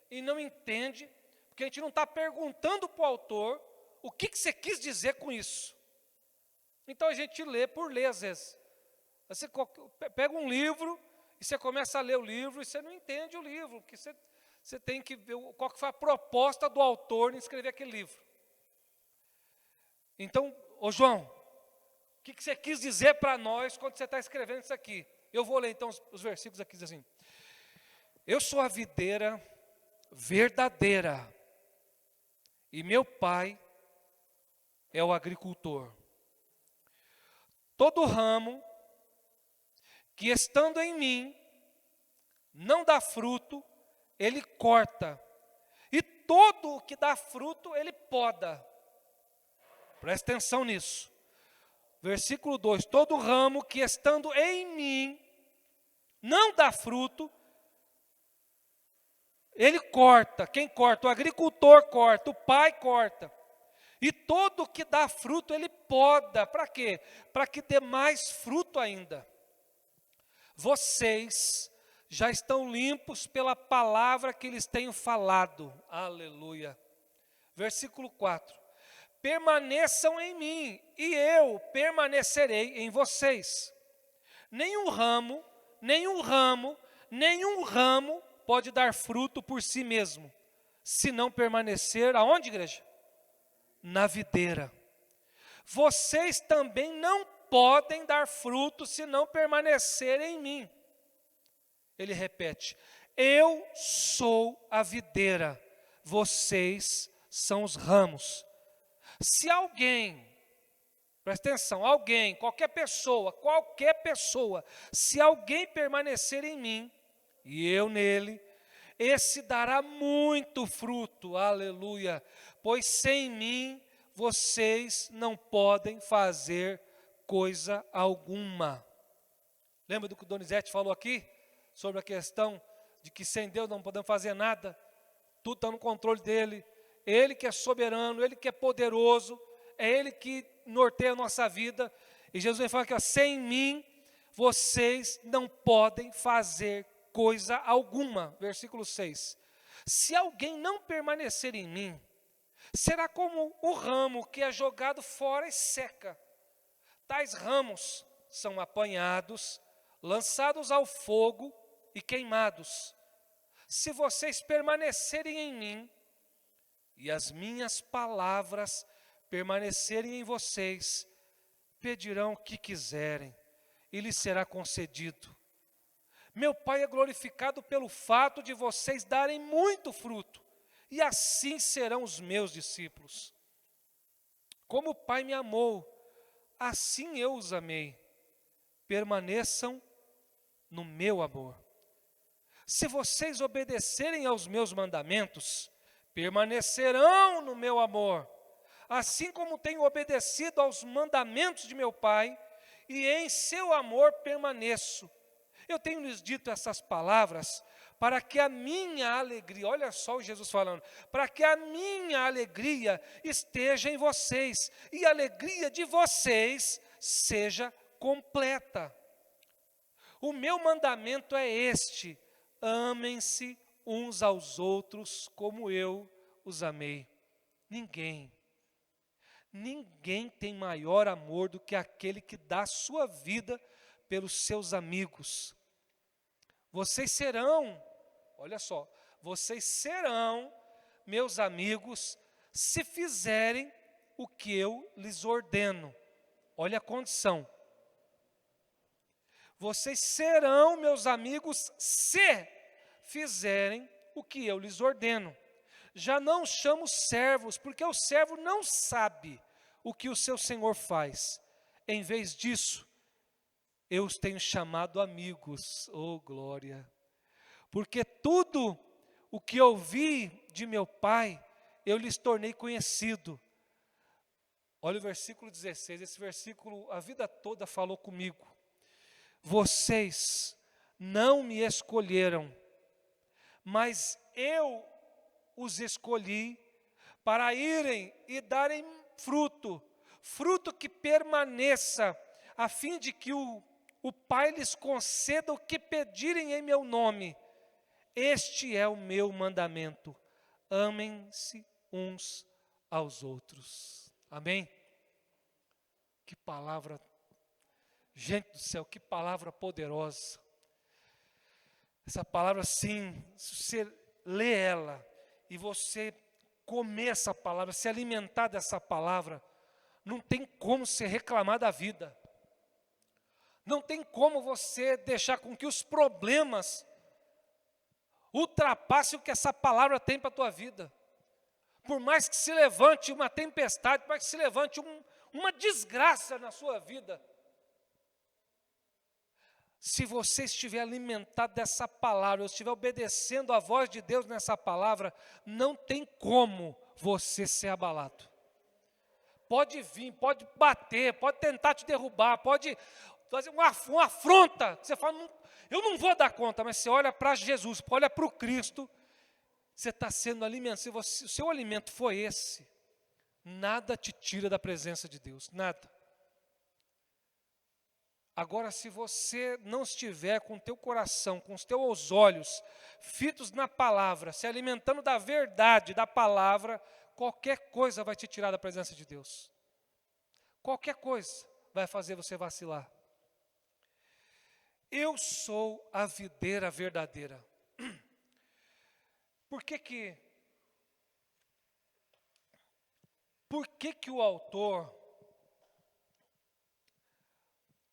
e não entende, porque a gente não está perguntando para o autor o que você quis dizer com isso. Então a gente lê por ler às vezes. Você pega um livro e você começa a ler o livro e você não entende o livro, porque você tem que ver qual que foi a proposta do autor em escrever aquele livro. Então, ô João, o que você quis dizer para nós quando você está escrevendo isso aqui? Eu vou ler então os versículos aqui, diz assim, eu sou a videira verdadeira e meu pai é o agricultor. Todo ramo que estando em mim não dá fruto, ele corta, e todo o que dá fruto, ele poda. Presta atenção nisso. Versículo 2, todo ramo que estando em mim não dá fruto, ele corta. Quem corta? O agricultor corta, o pai corta. E todo que dá fruto, ele poda. Para quê? Para que dê mais fruto ainda. Vocês já estão limpos pela palavra que lhes tenho falado. Aleluia. Versículo 4. Permaneçam em mim, e eu permanecerei em vocês. Nenhum ramo pode dar fruto por si mesmo, se não permanecer, aonde, igreja? Na videira. Vocês também não podem dar fruto se não permanecerem em mim. Ele repete, eu sou a videira, vocês são os ramos. Se alguém, presta atenção, alguém, qualquer pessoa, se alguém permanecer em mim, e eu nele, esse dará muito fruto, aleluia, pois sem mim vocês não podem fazer coisa alguma. Lembra do que o Donizete falou aqui? Sobre a questão de que sem Deus não podemos fazer nada, tudo está no controle dele, Ele que é soberano, Ele que é poderoso, é Ele que norteia a nossa vida. E Jesus vai falar que ó, sem mim vocês não podem fazer coisa alguma. Versículo 6. Se alguém não permanecer em mim, será como o ramo que é jogado fora e seca. Tais ramos são apanhados, lançados ao fogo e queimados. Se vocês permanecerem em mim, e as minhas palavras permanecerem em vocês, pedirão o que quiserem, e lhes será concedido. Meu Pai é glorificado pelo fato de vocês darem muito fruto, e assim serão os meus discípulos. Como o Pai me amou, assim eu os amei. Permaneçam no meu amor. Se vocês obedecerem aos meus mandamentos, permanecerão no meu amor, assim como tenho obedecido aos mandamentos de meu Pai, e em seu amor permaneço. Eu tenho lhes dito essas palavras para que a minha alegria, olha só o Jesus falando, para que a minha alegria esteja em vocês, e a alegria de vocês seja completa. O meu mandamento é este: amem-se uns aos outros como eu os amei. Ninguém tem maior amor do que aquele que dá sua vida pelos seus amigos. Vocês serão, olha só, vocês serão meus amigos se fizerem o que eu lhes ordeno. Olha a condição. Vocês serão meus amigos se fizerem o que eu lhes ordeno. Já não chamo servos, porque o servo não sabe o que o seu senhor faz. Em vez disso, eu os tenho chamado amigos. Oh, glória! Porque tudo o que ouvi de meu Pai, eu lhes tornei conhecido. Olha o versículo 16, esse versículo a vida toda falou comigo. Vocês não me escolheram, mas eu os escolhi para irem e darem fruto, fruto que permaneça, a fim de que o Pai lhes conceda o que pedirem em meu nome. Este é o meu mandamento: amem-se uns aos outros. Amém? Que palavra, gente do céu, que palavra poderosa. Essa palavra, sim, se você lê ela e você comer essa palavra, se alimentar dessa palavra, não tem como você reclamar da vida. Não tem como você deixar com que os problemas ultrapassem o que essa palavra tem para a tua vida. Por mais que se levante uma tempestade, por mais que se levante uma desgraça na sua vida, se você estiver alimentado dessa palavra, ou estiver obedecendo a voz de Deus nessa palavra, não tem como você ser abalado. Pode vir, pode bater, pode tentar te derrubar, pode fazer uma afronta. Você fala, eu não vou dar conta, mas você olha para Jesus, olha para o Cristo, você está sendo alimentado. Se o seu alimento foi esse, nada te tira da presença de Deus, nada. Agora, se você não estiver com o teu coração, com os teus olhos fitos na palavra, se alimentando da verdade da palavra, qualquer coisa vai te tirar da presença de Deus. Qualquer coisa vai fazer você vacilar. Eu sou a videira verdadeira. Por que o autor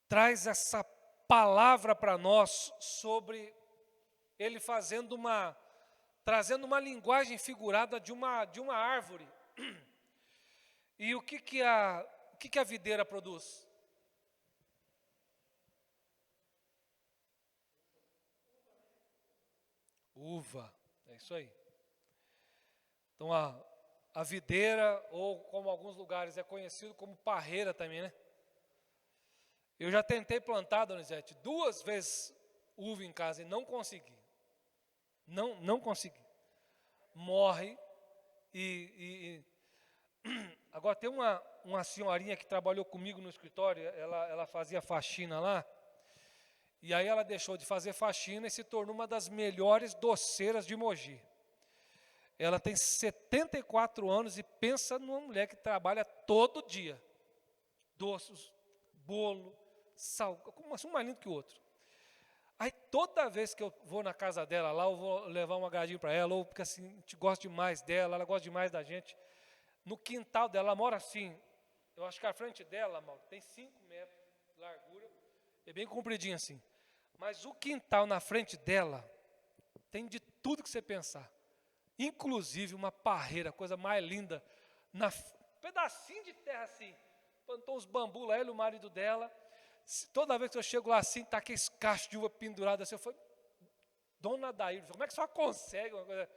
traz essa palavra para nós sobre ele trazendo uma linguagem figurada de uma árvore? E o que a videira produz? Uva, é isso aí. Então a videira, ou como alguns lugares é conhecido como parreira também, né? Eu já tentei plantar, Donizete, 2 vezes uva em casa e não consegui. Não consegui. Morre e Agora, tem uma senhorinha que trabalhou comigo no escritório, ela fazia faxina lá, e aí ela deixou de fazer faxina e se tornou uma das melhores doceiras de Mogi. Ela tem 74 anos e pensa numa mulher que trabalha todo dia. Doces, bolo, sal, um mais lindo que o outro. Aí toda vez que eu vou na casa dela lá, eu vou levar um agradinho para ela, ou porque assim, a gente gosta demais dela, ela gosta demais da gente. No quintal dela, ela mora assim, eu acho que a frente dela, Mauro, tem 5 metros de largura, é bem compridinho assim. Mas o quintal na frente dela tem de tudo que você pensar. Inclusive uma parreira, coisa mais linda, pedacinho de terra assim. Plantou uns bambu lá, ele e o marido dela. Toda vez que eu chego lá assim, tá aqueles cachos de uva pendurados assim, eu falo, Dona Daíra, como é que a senhora consegue uma coisa?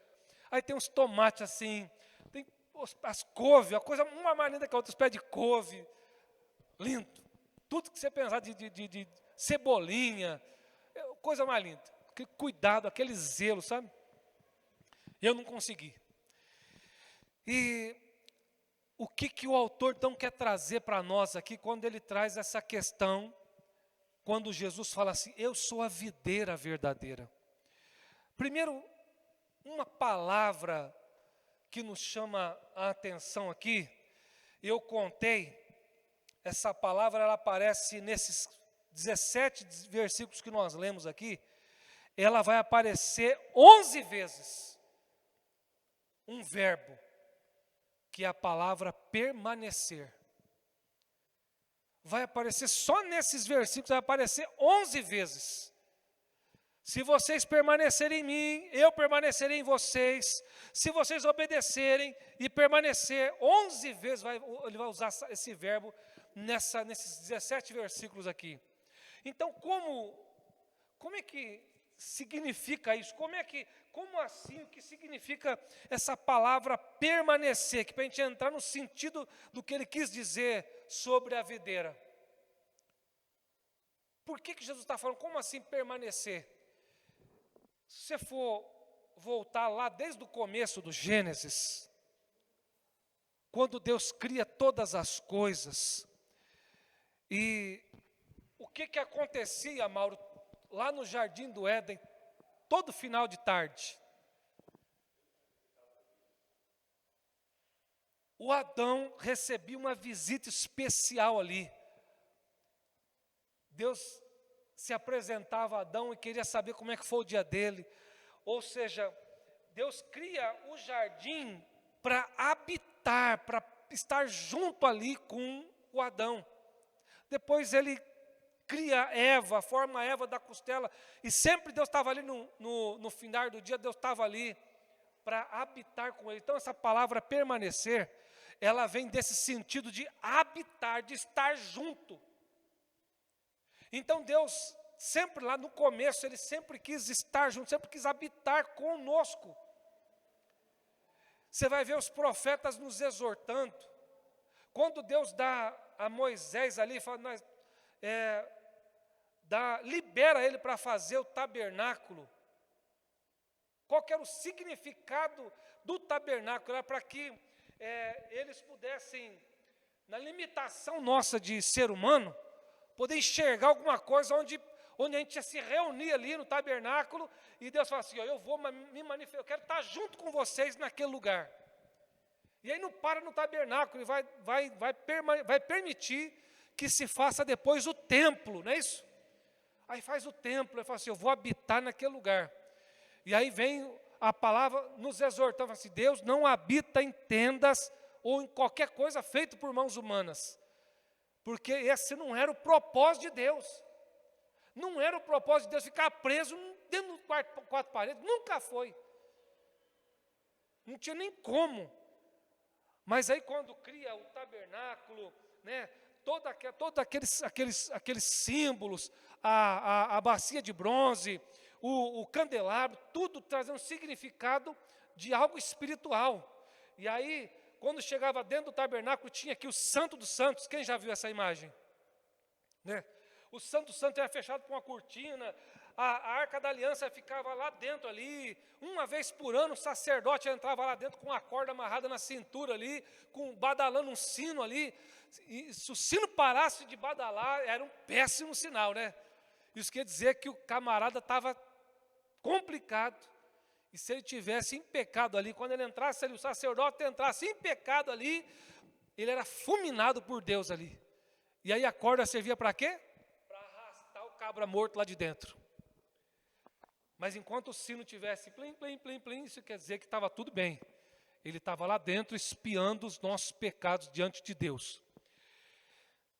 Aí tem uns tomates assim, tem as couve, a coisa uma mais linda que a outra, os pés de couve, lindo. Tudo que você pensar de cebolinha, coisa mais linda. Aquele cuidado, aquele zelo, sabe? Eu não consegui. E o que o autor então quer trazer para nós aqui, quando ele traz essa questão, quando Jesus fala assim, eu sou a videira verdadeira. Primeiro, uma palavra que nos chama a atenção aqui, eu contei, essa palavra ela aparece nesses 17 versículos que nós lemos aqui, ela vai aparecer 11 vezes, um verbo, que é a palavra permanecer. Vai aparecer só nesses versículos, vai aparecer 11 vezes. Se vocês permanecerem em mim, eu permanecerei em vocês. Se vocês obedecerem e permanecer, 11 vezes ele vai usar esse verbo nesses 17 versículos aqui. Então, como é que significa isso? Como assim, o que significa essa palavra permanecer? Que para a gente entrar no sentido do que ele quis dizer sobre a videira. Por que Jesus está falando, como assim permanecer? Se você for voltar lá desde o começo do Gênesis, quando Deus cria todas as coisas, e o que acontecia, Mauro, lá no Jardim do Éden, todo final de tarde? O Adão recebia uma visita especial ali. Deus se apresentava a Adão e queria saber como é que foi o dia dele. Ou seja, Deus cria o jardim para habitar, para estar junto ali com o Adão. Depois ele cria Eva, forma Eva da costela, e sempre Deus estava ali no final do dia, Deus estava ali para habitar com ele. Então essa palavra permanecer, ela vem desse sentido de habitar, de estar junto. Então Deus, sempre lá no começo, Ele sempre quis estar junto, sempre quis habitar conosco. Você vai ver os profetas nos exortando. Quando Deus dá a Moisés ali, fala, libera ele para fazer o tabernáculo. Qual que era o significado do tabernáculo? Era para que eles pudessem, na limitação nossa de ser humano, poder enxergar alguma coisa onde a gente ia se reunir ali no tabernáculo, e Deus fala assim, eu vou me manifestar, eu quero estar junto com vocês naquele lugar. E aí não para no tabernáculo, e vai permitir que se faça depois o templo, não é isso? Aí faz o templo, ele fala assim, eu vou habitar naquele lugar. E aí vem a palavra nos exortando, assim, Deus não habita em tendas ou em qualquer coisa feita por mãos humanas. Porque esse não era o propósito de Deus. Não era o propósito de Deus ficar preso dentro do quatro paredes. Nunca foi. Não tinha nem como. Mas aí quando cria o tabernáculo, né, todos aqueles símbolos, a bacia de bronze, o candelabro, tudo trazendo significado de algo espiritual. E aí, quando chegava dentro do tabernáculo, tinha aqui o Santo dos Santos. Quem já viu essa imagem? Né? O Santo dos Santos era fechado com uma cortina, a Arca da Aliança ficava lá dentro ali, uma vez por ano o sacerdote entrava lá dentro com a corda amarrada na cintura ali, badalando um sino ali, e se o sino parasse de badalar, era um péssimo sinal, né? Isso quer dizer que o camarada estava complicado, e se ele tivesse em pecado ali, quando ele entrasse ali, o sacerdote entrasse em pecado ali, ele era fulminado por Deus ali. E aí a corda servia para quê? Para arrastar o cabra morto lá de dentro. Mas enquanto o sino tivesse plim, plim, plim, plim, isso quer dizer que estava tudo bem. Ele estava lá dentro espiando os nossos pecados diante de Deus.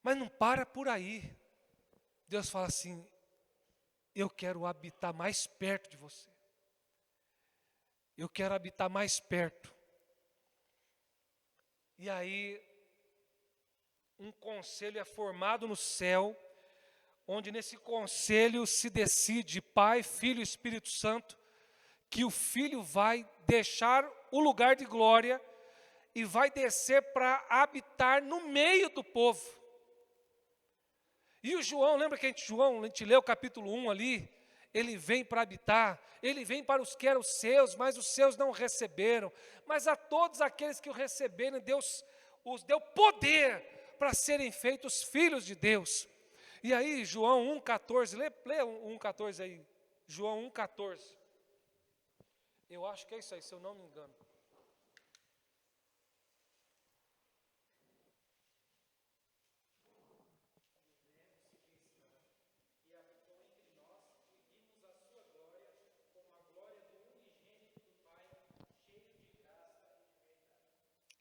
Mas não para por aí. Deus fala assim, eu quero habitar mais perto de você. Eu quero habitar mais perto. E aí, um conselho é formado no céu, onde nesse conselho se decide, Pai, Filho e Espírito Santo, que o Filho vai deixar o lugar de glória e vai descer para habitar no meio do povo. E o João, lembra que a gente leu o capítulo 1 ali? Ele vem para habitar, ele vem para os que eram seus, mas os seus não receberam. Mas a todos aqueles que o receberam, Deus os deu poder para serem feitos filhos de Deus. E aí, João 1,14, lê 1,14 aí. João 1,14. Eu acho que é isso aí, se eu não me engano.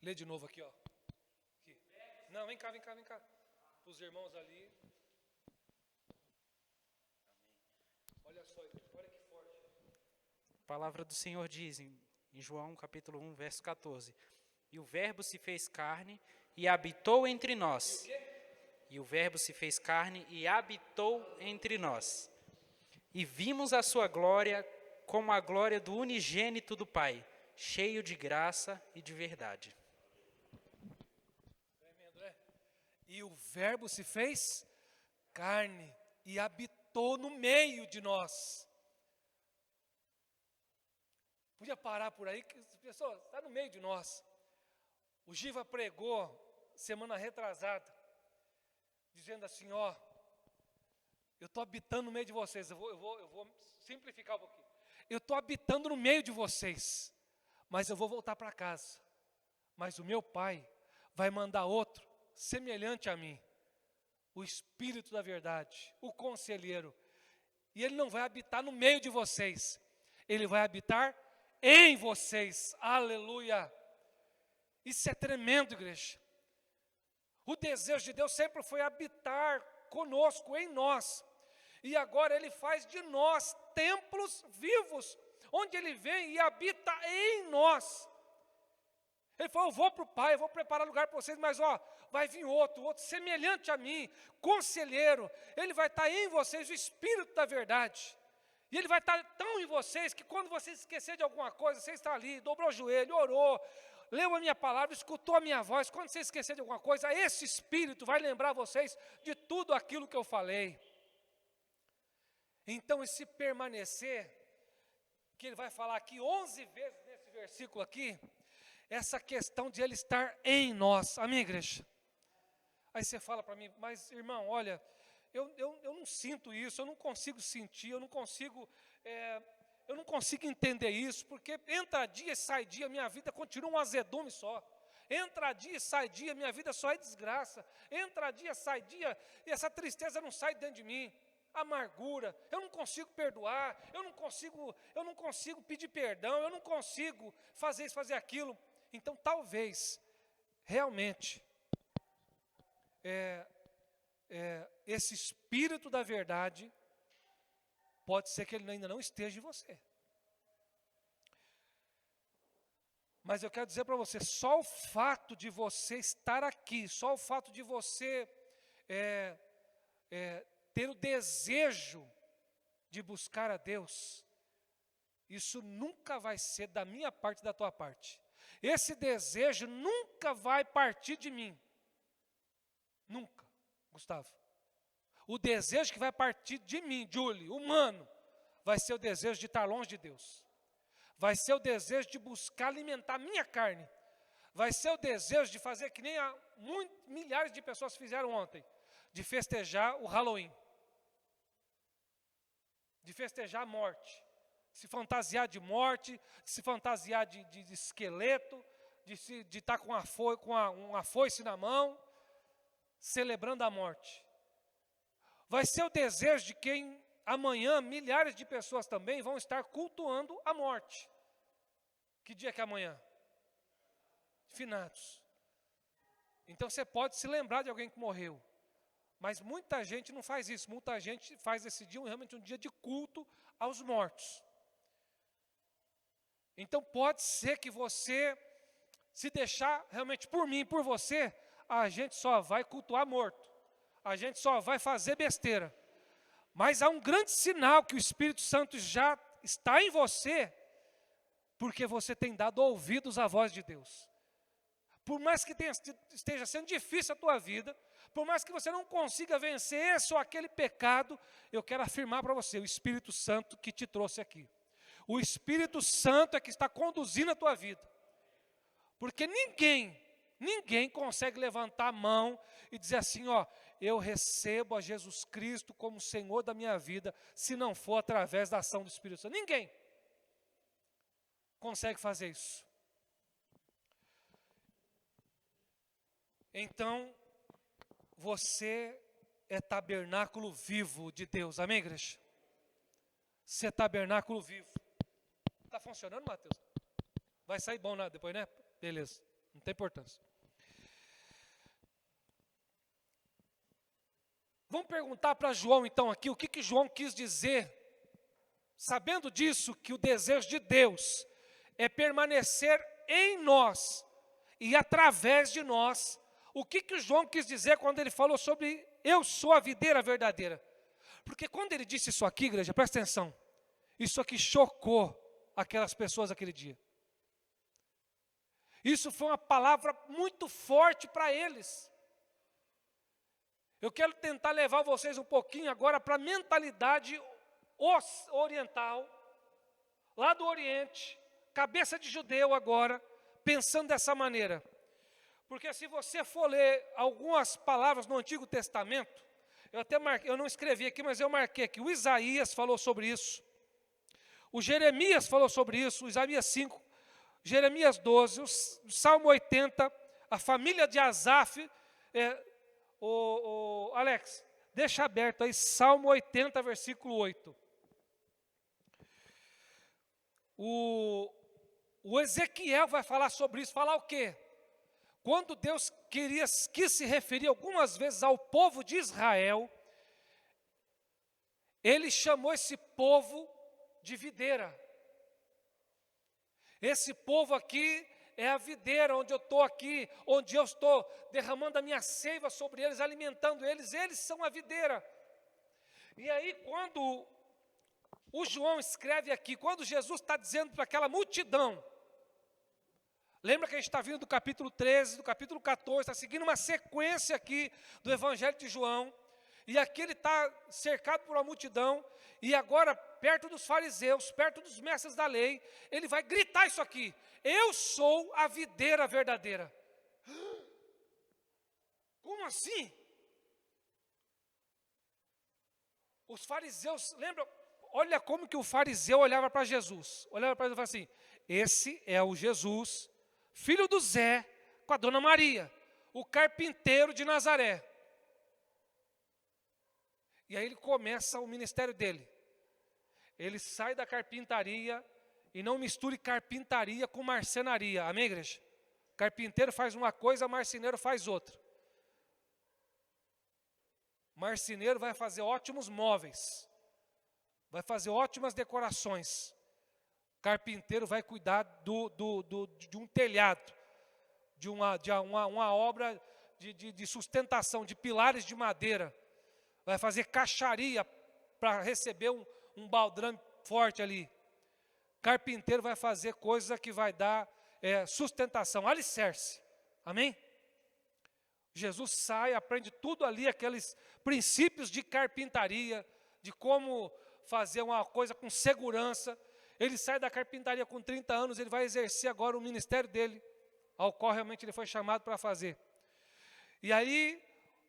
Lê de novo aqui, ó. Aqui. Não, vem cá. Para os irmãos ali. Olha só, olha que forte. A palavra do Senhor diz em João capítulo 1, verso 14. E o verbo se fez carne e habitou entre nós. E o verbo se fez carne e habitou entre nós. E vimos a sua glória como a glória do unigênito do Pai, cheio de graça e de verdade. Tremendo, né? E o verbo se fez carne e habitou no meio de nós. Podia parar por aí, que pessoal, está no meio de nós. O Giva pregou semana retrasada, dizendo assim, ó, eu estou habitando no meio de vocês. Eu vou simplificar um pouquinho. Eu estou habitando no meio de vocês, mas eu vou voltar para casa. Mas o meu Pai vai mandar outro semelhante a mim, o Espírito da verdade, o Conselheiro. E ele não vai habitar no meio de vocês, ele vai habitar em vocês. Aleluia! Isso é tremendo, igreja. O desejo de Deus sempre foi habitar conosco, em nós. E agora Ele faz de nós templos vivos, onde Ele vem e habita em nós. Ele falou, eu vou para o Pai, eu vou preparar lugar para vocês, mas ó, vai vir outro semelhante a mim, conselheiro. Ele vai estar em vocês, o Espírito da verdade. E Ele vai estar tão em vocês, que quando vocês esquecerem de alguma coisa, você está ali, dobrou o joelho, orou, leu a minha palavra, escutou a minha voz. Quando você esquecer de alguma coisa, esse Espírito vai lembrar vocês de tudo aquilo que eu falei. Então, esse permanecer, que ele vai falar aqui 11 vezes nesse versículo aqui, essa questão de Ele estar em nós. Amém, igreja? Aí você fala para mim, mas irmão, olha, eu não sinto isso, eu não consigo sentir, eu não consigo entender isso, porque entra dia e sai dia, minha vida continua um azedume só. Entra dia e sai dia, minha vida só é desgraça. Entra dia, sai dia, e essa tristeza não sai dentro de mim. Amargura, eu não consigo perdoar, eu não consigo pedir perdão, eu não consigo fazer isso, fazer aquilo. Então, talvez, realmente, esse Espírito da verdade, pode ser que ele ainda não esteja em você. Mas eu quero dizer para você, só o fato de você estar aqui, só o fato de você ter o desejo de buscar a Deus, isso nunca vai ser da minha parte e da tua parte. Esse desejo nunca vai partir de mim. Nunca, Gustavo. O desejo que vai partir de mim, Julie, humano, vai ser o desejo de estar longe de Deus. Vai ser o desejo de buscar alimentar a minha carne. Vai ser o desejo de fazer que nem milhares de pessoas fizeram ontem, de festejar o Halloween. De festejar a morte. Se fantasiar de morte, se fantasiar de esqueleto, de estar com uma foice na mão, celebrando a morte. Vai ser o desejo de quem amanhã milhares de pessoas também vão estar cultuando a morte. Que dia que é amanhã? Finados. Então você pode se lembrar de alguém que morreu. Mas muita gente não faz isso. Muita gente faz esse dia realmente um dia de culto aos mortos. Então pode ser que você, se deixar realmente por mim e por você, a gente só vai cultuar morto. A gente só vai fazer besteira. Mas há um grande sinal que o Espírito Santo já está em você, porque você tem dado ouvidos à voz de Deus. Por mais que esteja sendo difícil a tua vida, por mais que você não consiga vencer esse ou aquele pecado, eu quero afirmar para você, o Espírito Santo que te trouxe aqui. O Espírito Santo é que está conduzindo a tua vida. Porque ninguém consegue levantar a mão e dizer assim, ó, eu recebo a Jesus Cristo como Senhor da minha vida, se não for através da ação do Espírito Santo. Ninguém consegue fazer isso. Então, você é tabernáculo vivo de Deus. Amém, igreja? Você é tabernáculo vivo. Está funcionando, Mateus? Vai sair bom depois, né? Beleza, não tem importância. Vamos perguntar para João então aqui, o que João quis dizer, sabendo disso, que o desejo de Deus é permanecer em nós e através de nós. O que João quis dizer quando ele falou sobre eu sou a videira verdadeira? Porque quando ele disse isso aqui, igreja, presta atenção, isso aqui chocou aquelas pessoas aquele dia. Isso foi uma palavra muito forte para eles. Eu quero tentar levar vocês um pouquinho agora para a mentalidade oriental, lá do Oriente, cabeça de judeu agora, pensando dessa maneira. Porque se você for ler algumas palavras no Antigo Testamento, eu até marquei, eu não escrevi aqui, mas eu marquei aqui, o Isaías falou sobre isso, o Jeremias falou sobre isso, o Isaías 5, Jeremias 12, o Salmo 80, a família de Asaf, Alex, deixa aberto aí, Salmo 80, versículo 8. O Ezequiel vai falar sobre isso, falar o quê? Quando Deus quis se referir algumas vezes ao povo de Israel, Ele chamou esse povo de videira. Esse povo aqui é a videira onde eu estou aqui, onde eu estou derramando a minha seiva sobre eles, alimentando eles, eles são a videira. E aí quando o João escreve aqui, quando Jesus está dizendo para aquela multidão, lembra que a gente está vindo do capítulo 13, do capítulo 14, está seguindo uma sequência aqui do Evangelho de João, e aqui ele está cercado por uma multidão, e agora, perto dos fariseus, perto dos mestres da lei, ele vai gritar isso aqui, eu sou a videira verdadeira. Como assim? Os fariseus, lembra, olha como que o fariseu olhava para Jesus, olhava para ele e falava assim, esse é o Jesus, filho do Zé, com a dona Maria, o carpinteiro de Nazaré. E aí ele começa o ministério dele. Ele sai da carpintaria e não misture carpintaria com marcenaria. Amém, igreja? Carpinteiro faz uma coisa, marceneiro faz outra. Marceneiro vai fazer ótimos móveis. Vai fazer ótimas decorações. Carpinteiro vai cuidar de um telhado, de uma obra de sustentação, de pilares de madeira. Vai fazer caixaria para receber um baldrame forte ali. Carpinteiro vai fazer coisa que vai dar sustentação, alicerce. Amém? Jesus sai, aprende tudo ali, aqueles princípios de carpintaria, de como fazer uma coisa com segurança. Ele sai da carpintaria com 30 anos, ele vai exercer agora o ministério dele, ao qual realmente ele foi chamado para fazer. E aí,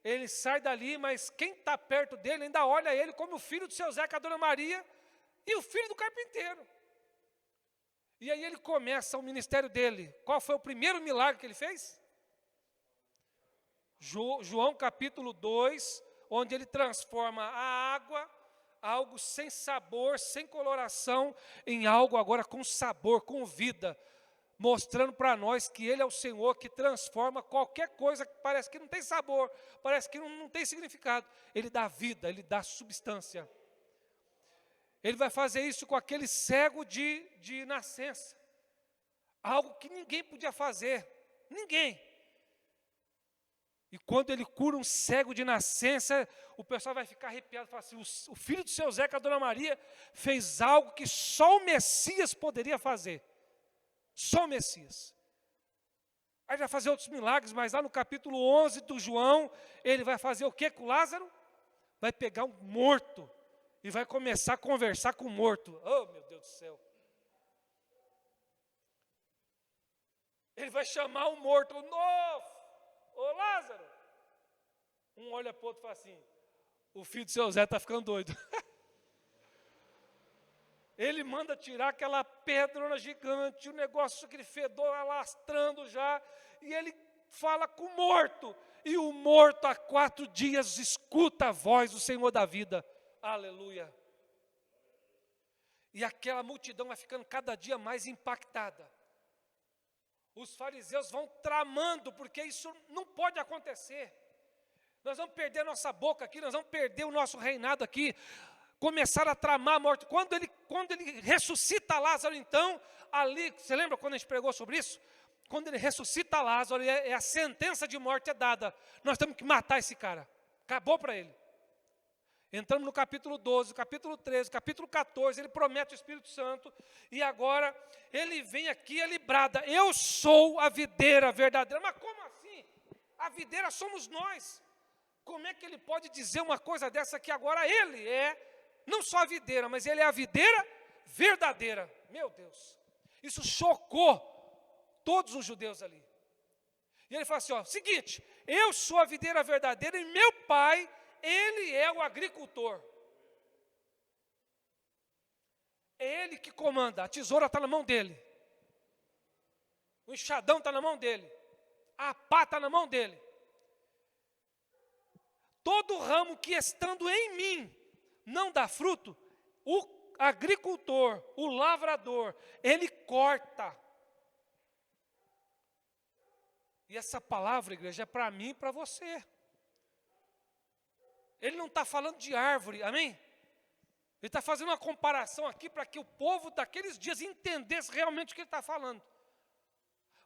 ele sai dali, mas quem está perto dele ainda olha ele como o filho do seu Zé com a Dona Maria e o filho do carpinteiro. E aí ele começa o ministério dele. Qual foi o primeiro milagre que ele fez? João capítulo 2, onde ele transforma a água, algo sem sabor, sem coloração, em algo agora com sabor, com vida, mostrando para nós que Ele é o Senhor que transforma qualquer coisa que parece que não tem sabor, parece que não tem significado. Ele dá vida, Ele dá substância. Ele vai fazer isso com aquele cego de nascença. Algo que ninguém podia fazer. Ninguém. E quando ele cura um cego de nascença, o pessoal vai ficar arrepiado. Fala assim, o filho do seu Zé, com a Dona Maria, fez algo que só o Messias poderia fazer. Só o Messias. Aí vai fazer outros milagres, mas lá no capítulo 11 do João, ele vai fazer o que com Lázaro? Vai pegar um morto e vai começar a conversar com o morto. Oh, meu Deus do céu. Ele vai chamar o morto. Ô Lázaro. Um olha para o outro e fala assim, o filho do seu Zé está ficando doido. Ele manda tirar aquela pedrona gigante, o negócio, aquele fedor alastrando já, e ele fala com o morto. E o morto há 4 dias escuta a voz do Senhor da vida. Aleluia. E aquela multidão vai ficando cada dia mais impactada. Os fariseus vão tramando, porque isso não pode acontecer. Nós vamos perder nossa boca aqui, nós vamos perder o nosso reinado aqui. Começaram a tramar a morte. Quando ele ressuscita Lázaro, então, ali, você lembra quando a gente pregou sobre isso? Quando ele ressuscita Lázaro, a sentença de morte é dada. Nós temos que matar esse cara. Acabou para ele. Entramos no capítulo 12, capítulo 13, capítulo 14, ele promete o Espírito Santo, e agora ele vem aqui, ele brada, eu sou a videira verdadeira. Mas como assim? A videira somos nós. Como é que ele pode dizer uma coisa dessa que agora ele é, não só a videira, mas ele é a videira verdadeira? Meu Deus, isso chocou todos os judeus ali. E ele fala assim, ó, seguinte, eu sou a videira verdadeira e meu pai, ele é o agricultor. É ele que comanda. A tesoura está na mão dele. O enxadão está na mão dele. A pá está na mão dele. Todo ramo que estando em mim não dá fruto, o agricultor, o lavrador, ele corta. E essa palavra, igreja, é para mim e para você. Ele não está falando de árvore, amém? Ele está fazendo uma comparação aqui para que o povo daqueles dias entendesse realmente o que ele está falando.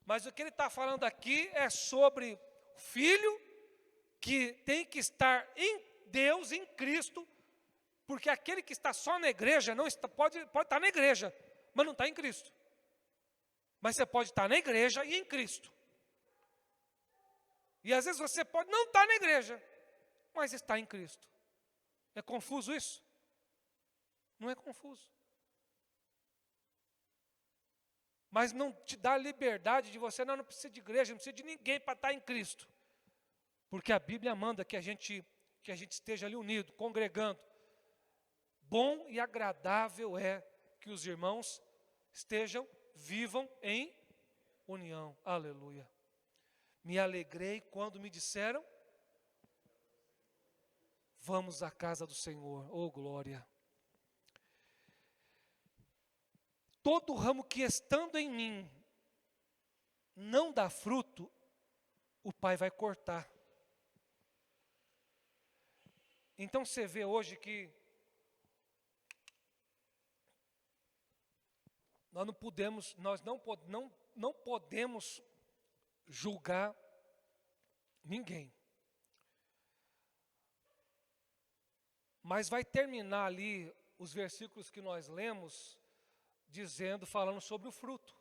Mas o que ele está falando aqui é sobre o filho que tem que estar em Deus, em Cristo, porque aquele que está só na igreja, não está, pode estar na igreja, mas não está em Cristo. Mas você pode estar na igreja e em Cristo. E às vezes você pode não estar na igreja, mas está em Cristo. É confuso isso? Não é confuso. Mas não te dá liberdade de você, não precisa de igreja, não precisa de ninguém para estar em Cristo. Porque a Bíblia manda que a gente esteja ali unido, congregando. Bom e agradável é que os irmãos vivam em união. Aleluia. Me alegrei quando me disseram, vamos à casa do Senhor, oh glória. Todo ramo que estando em mim não dá fruto, o Pai vai cortar. Então você vê hoje que nós não podemos julgar ninguém. Mas vai terminar ali os versículos que nós lemos, falando sobre o fruto.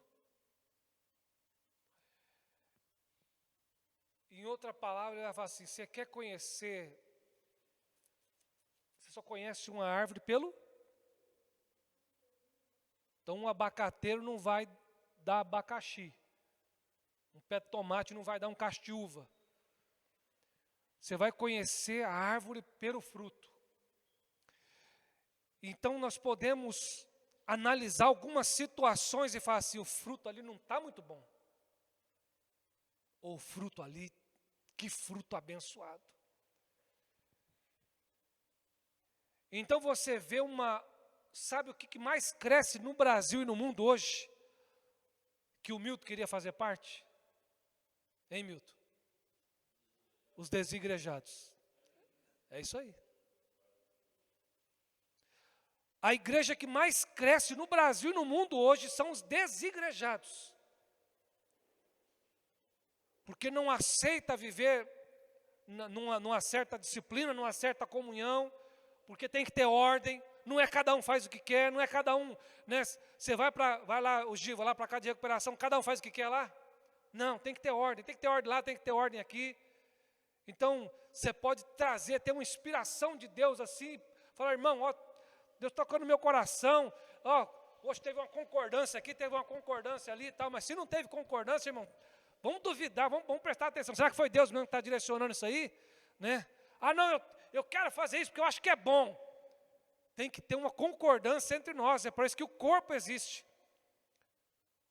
Em outra palavra, ele vai falar assim, você quer conhecer, você só conhece uma árvore pelo Então um abacateiro não vai dar abacaxi. Um pé de tomate não vai dar um castiúva. Você vai conhecer a árvore pelo fruto. Então nós podemos analisar algumas situações e falar assim, o fruto ali não está muito bom. Ou o fruto ali, que fruto abençoado. Então você vê sabe o que mais cresce no Brasil e no mundo hoje? Que o Milton queria fazer parte? Hein, Milton? Os desigrejados. É isso aí. A igreja que mais cresce no Brasil e no mundo hoje são os desigrejados. Porque não aceita viver numa certa disciplina, numa certa comunhão, porque tem que ter ordem, não é cada um faz o que quer, não é cada um, né? Você vai lá, o Giva, lá para cá de recuperação, cada um faz o que quer lá? Não, tem que ter ordem lá, tem que ter ordem aqui. Então, você pode ter uma inspiração de Deus assim, falar, irmão, ó, Deus tocou no meu coração, ó, hoje teve uma concordância aqui, teve uma concordância ali e tal, mas se não teve concordância, irmão, vamos duvidar, vamos prestar atenção, será que foi Deus mesmo que está direcionando isso aí? Né? Ah, não, eu quero fazer isso porque eu acho que é bom. Tem que ter uma concordância entre nós, é por isso que o corpo existe.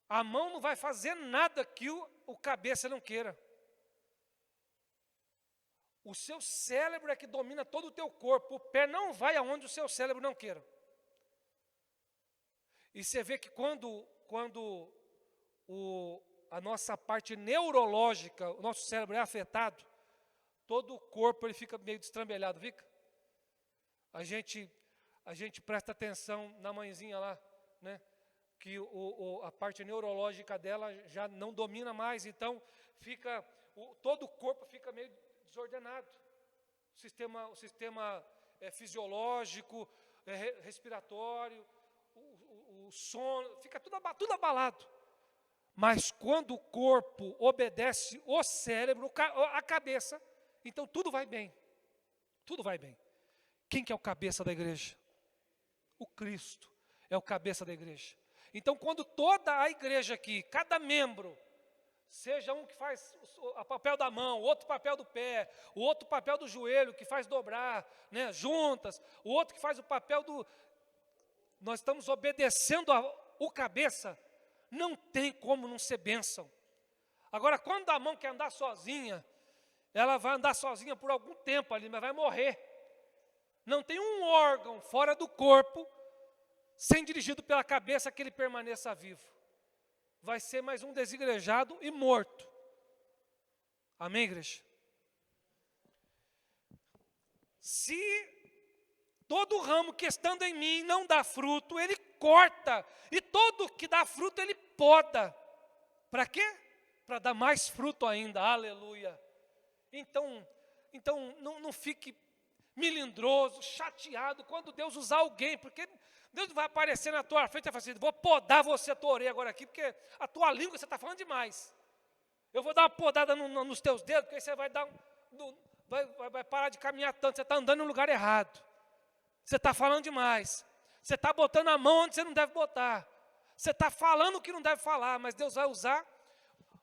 A mão não vai fazer nada que o cabeça não queira. O seu cérebro é que domina todo o teu corpo. O pé não vai aonde o seu cérebro não queira. E você vê que quando a nossa parte neurológica, o nosso cérebro é afetado, todo o corpo ele fica meio destrambelhado, fica? A gente presta atenção na mãezinha lá, né? Que a parte neurológica dela já não domina mais, então todo o corpo fica meio desordenado. O sistema fisiológico, respiratório, o sono, fica tudo abalado. Mas quando o corpo obedece o cérebro, a cabeça, então tudo vai bem. Tudo vai bem. Quem que é o cabeça da igreja? O Cristo é o cabeça da igreja. Então, quando toda a igreja aqui, cada membro, seja um que faz o papel da mão, o outro papel do pé, o outro papel do joelho, que faz dobrar, né, juntas, o outro que faz o papel do... Nós estamos obedecendo o cabeça, não tem como não ser bênção. Agora, quando a mão quer andar sozinha, ela vai andar sozinha por algum tempo ali, mas vai morrer. Não tem um órgão fora do corpo, sem dirigido pela cabeça, que ele permaneça vivo. Vai ser mais um desigrejado e morto. Amém, igreja? Se todo ramo que estando em mim não dá fruto, ele corta. E todo que dá fruto, ele poda. Para quê? Para dar mais fruto ainda. Aleluia. Então não fique melindroso, chateado, quando Deus usar alguém, porque Deus vai aparecer na tua frente e vai falar assim, vou podar você a tua orelha agora aqui, porque a tua língua você está falando demais. Eu vou dar uma podada nos teus dedos, porque aí você vai parar de caminhar tanto, você está andando no lugar errado. Você está falando demais. Você está botando a mão onde você não deve botar. Você está falando o que não deve falar, mas Deus vai usar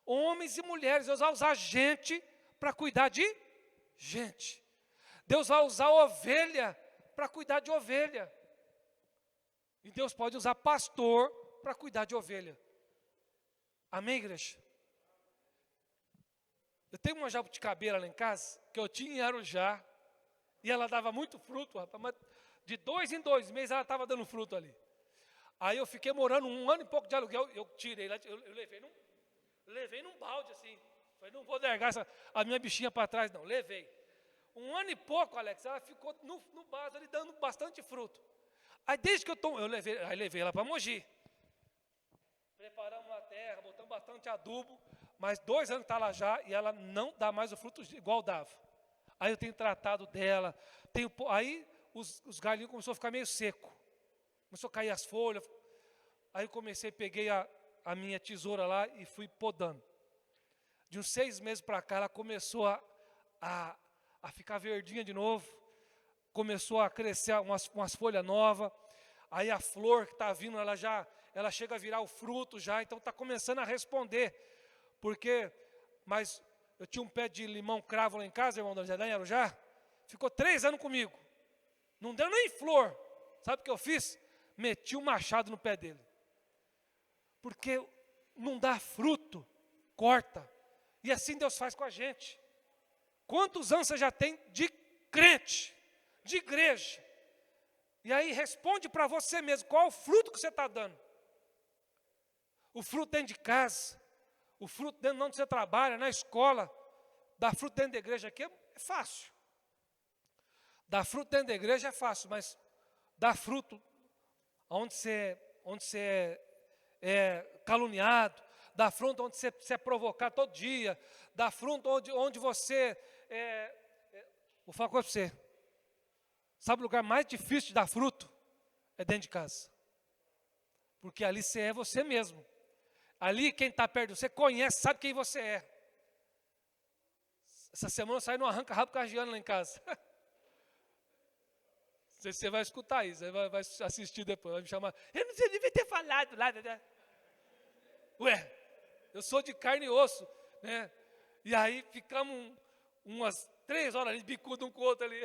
homens e mulheres, Deus vai usar gente para cuidar de gente. Deus vai usar ovelha para cuidar de ovelha. E Deus pode usar pastor para cuidar de ovelha. Amém, igreja? Eu tenho uma jabuticabeira lá em casa, que eu tinha em Arujá, e ela dava muito fruto, rapaz, mas de 2 em 2 meses ela estava dando fruto ali. Aí eu fiquei morando 1 ano e pouco de aluguel, eu tirei lá, eu levei num balde assim. Falei, não vou largar a minha bichinha para trás, não. Levei. 1 ano e pouco, Alex, ela ficou no vaso ali dando bastante fruto. Aí desde que eu levei ela para Mogi. Preparamos a terra, botamos bastante adubo, mas 2 anos está lá já e ela não dá mais o fruto igual dava. Aí eu tenho tratado dela, aí os galinhos começaram a ficar meio seco. Começou a cair as folhas. Aí eu peguei a minha tesoura lá e fui podando. De uns 6 meses para cá, ela começou a ficar verdinha de novo. Começou a crescer umas folhas novas. Aí a flor que está vindo, ela ela chega a virar o fruto já, então está começando a responder. Mas eu tinha um pé de limão cravo lá em casa, irmão, lá em Arujá, ficou 3 anos comigo. Não deu nem flor. Sabe o que eu fiz? Meti um machado no pé dele. Porque não dá fruto, corta. E assim Deus faz com a gente. Quantos anos você já tem de crente, de igreja? E aí responde para você mesmo, qual é o fruto que você está dando? O fruto dentro de casa, o fruto dentro de onde você trabalha, na escola, dar fruto dentro da igreja aqui é fácil. Dar fruto dentro da igreja é fácil, mas dar fruto onde você é caluniado, dar fruto onde você é provocado todo dia, dar fruto onde você vou falar uma coisa para você. Sabe o lugar mais difícil de dar fruto? É dentro de casa. Porque ali você é você mesmo. Ali quem está perto de você conhece, sabe quem você é. Essa semana eu saí no arranca-rabo cargiano lá em casa. Não sei se você vai escutar isso, você vai assistir depois, vai me chamar. Eu não sei, devia ter falado lá. Ué, eu sou de carne e osso, né? E aí ficamos umas 3 horas ali, bicudo um com o outro ali.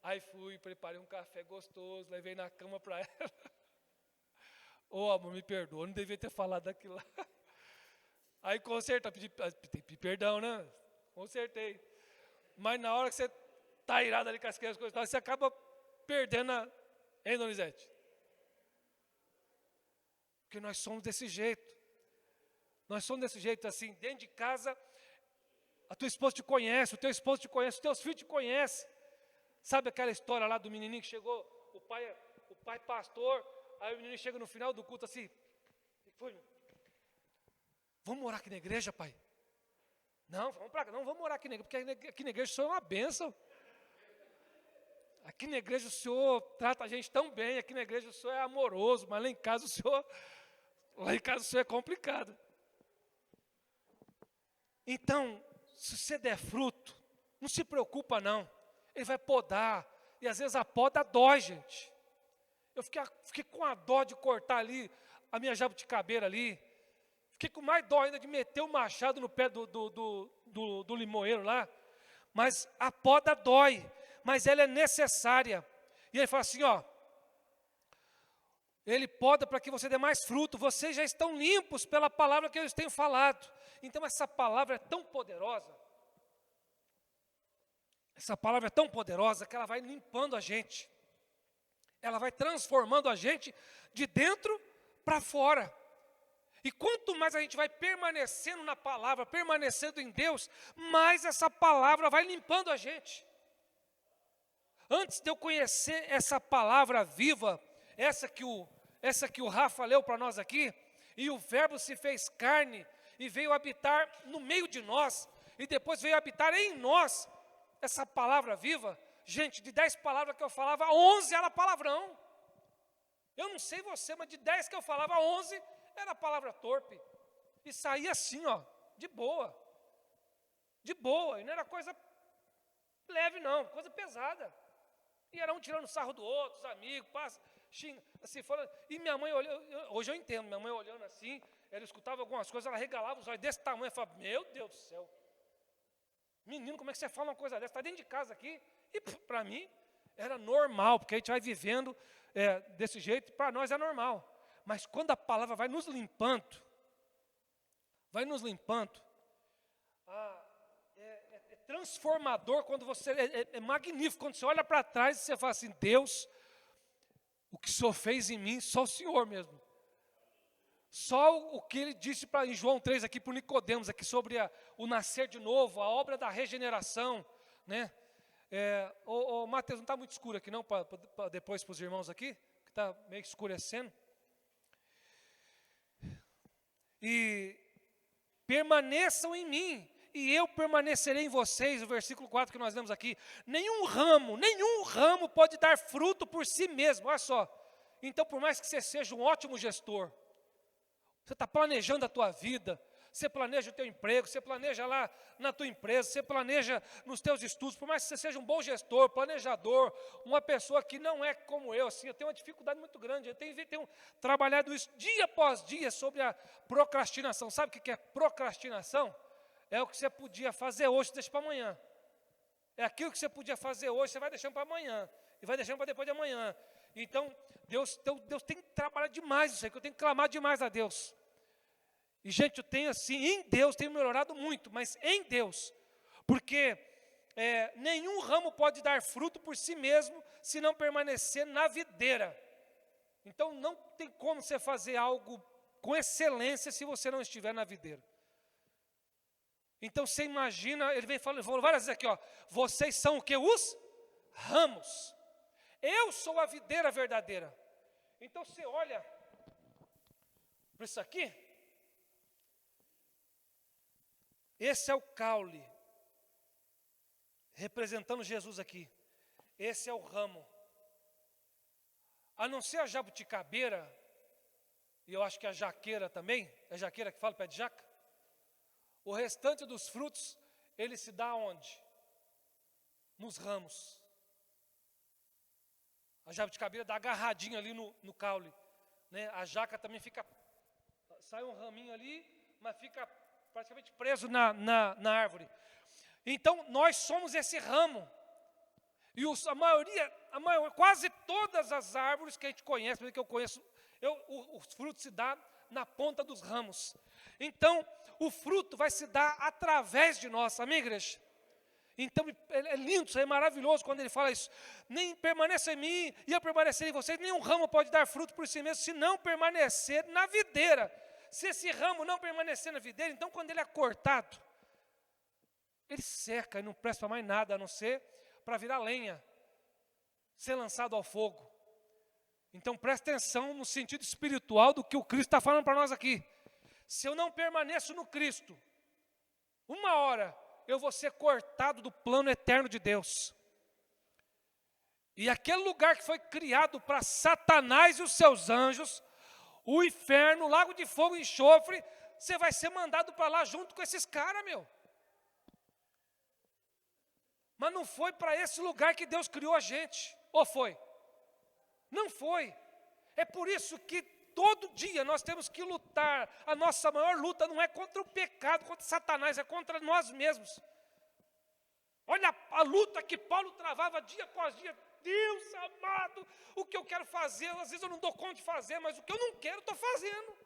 Aí fui, preparei um café gostoso, levei na cama para ela. Ô, amor, me perdoa, não devia ter falado daquilo lá. Aí consertei, pedi perdão, né? Consertei. Mas na hora que você está irado ali com as coisas, você acaba perdendo hein, Donizete? Porque nós somos desse jeito. Nós somos desse jeito, assim, dentro de casa, a tua esposa te conhece, o teu esposo te conhece, os teus filhos te conhecem. Sabe aquela história lá do menininho que chegou, o pai pastor, aí o menino chega no final do culto assim, o que foi? Vamos morar aqui na igreja, pai? Não, vamos morar aqui na igreja, porque aqui na igreja o senhor é uma bênção. Aqui na igreja o senhor trata a gente tão bem, aqui na igreja o senhor é amoroso, mas lá em casa o senhor é complicado. Então, se você der fruto, não se preocupa não. Ele vai podar, e às vezes a poda dói, gente. Eu fiquei com a dó de cortar ali a minha jabuticabeira ali. Fiquei com mais dó ainda de meter o machado no pé do limoeiro lá. Mas a poda dói, mas ela é necessária. E ele fala assim, ó, ele poda para que você dê mais fruto. Vocês já estão limpos pela palavra que eu tenho falado. Então essa palavra é tão poderosa. Essa palavra é tão poderosa que ela vai limpando a gente. Ela vai transformando a gente de dentro para fora. E quanto mais a gente vai permanecendo na palavra, permanecendo em Deus, mais essa palavra vai limpando a gente. Antes de eu conhecer essa palavra viva, essa que o Rafa leu para nós aqui, e o verbo se fez carne e veio habitar no meio de nós, e depois veio habitar em nós, essa palavra viva, gente, de 10 palavras que eu falava, 11 era palavrão. Eu não sei você, mas de 10 que eu falava, 11 era palavra torpe. E saía assim, ó, de boa. De boa, e não era coisa leve não, coisa pesada. E era um tirando sarro do outro, os amigos, passa, xinga, assim, falando. E minha mãe olhou, hoje eu entendo, minha mãe olhando assim, ela escutava algumas coisas, ela regalava os olhos desse tamanho, e falava, meu Deus do céu. Menino, como é que você fala uma coisa dessa? Está dentro de casa aqui. E para mim era normal, porque a gente vai vivendo desse jeito, para nós é normal. Mas quando a palavra vai nos limpando, é transformador, quando você, é magnífico, quando você olha para trás e você fala assim, Deus, o que o Senhor fez em mim, só o Senhor mesmo. Só o que ele disse em João 3 aqui para o Nicodemos, aqui sobre o nascer de novo, a obra da regeneração, né? Mateus, não está muito escuro aqui não, para depois para os irmãos aqui, que está meio que escurecendo. E permaneçam em mim, e eu permanecerei em vocês, o versículo 4 que nós lemos aqui. Nenhum ramo pode dar fruto por si mesmo, olha só. Então, por mais que você seja um ótimo gestor, você está planejando a tua vida, você planeja o teu emprego, você planeja lá na tua empresa, você planeja nos teus estudos, por mais que você seja um bom gestor, planejador, uma pessoa que não é como eu, assim, eu tenho uma dificuldade muito grande, eu tenho trabalhado isso dia após dia sobre a procrastinação. Sabe o que é procrastinação? É o que você podia fazer hoje, deixa para amanhã. É aquilo que você podia fazer hoje, você vai deixando para amanhã, e vai deixando para depois de amanhã. Então, Deus tem que trabalhar demais isso aí, que eu tenho que clamar demais a Deus. E, gente, eu tenho assim, em Deus, tenho melhorado muito, mas em Deus. Porque nenhum ramo pode dar fruto por si mesmo, se não permanecer na videira. Então, não tem como você fazer algo com excelência, se você não estiver na videira. Então, você imagina, ele falou várias vezes aqui, ó, vocês são o que? Os ramos. Eu sou a videira verdadeira. Então, você olha para isso aqui. Esse é o caule, representando Jesus aqui. Esse é o ramo. A não ser a jabuticabeira, e eu acho que a jaqueira também, é jaqueira que fala, pé de jaca? O restante dos frutos, ele se dá onde? Nos ramos. A jabuticabeira dá agarradinha ali no caule, né? A jaca também fica, sai um raminho ali, mas fica praticamente preso na árvore. Então, nós somos esse ramo. E a maioria, quase todas as árvores que a gente conhece, que eu conheço, os frutos se dão na ponta dos ramos. Então, o fruto vai se dar através de nós, amém, igreja? Então, é lindo, isso é maravilhoso quando ele fala isso. Nem permaneça em mim e eu permanecer em vocês. Nenhum ramo pode dar fruto por si mesmo, se não permanecer na videira. Se esse ramo não permanecer na videira, então quando ele é cortado, ele seca e não presta para mais nada, a não ser para virar lenha, ser lançado ao fogo. Então presta atenção no sentido espiritual do que o Cristo está falando para nós aqui. Se eu não permaneço no Cristo, uma hora eu vou ser cortado do plano eterno de Deus. E aquele lugar que foi criado para Satanás e os seus anjos, o inferno, o lago de fogo e enxofre, você vai ser mandado para lá junto com esses caras, meu. Mas não foi para esse lugar que Deus criou a gente, ou foi? Não foi. É por isso que todo dia nós temos que lutar. A nossa maior luta não é contra o pecado, contra Satanás, é contra nós mesmos. Olha a luta que Paulo travava dia após dia. Deus amado, o que eu quero fazer, às vezes eu não dou conta de fazer, mas o que eu não quero, estou fazendo.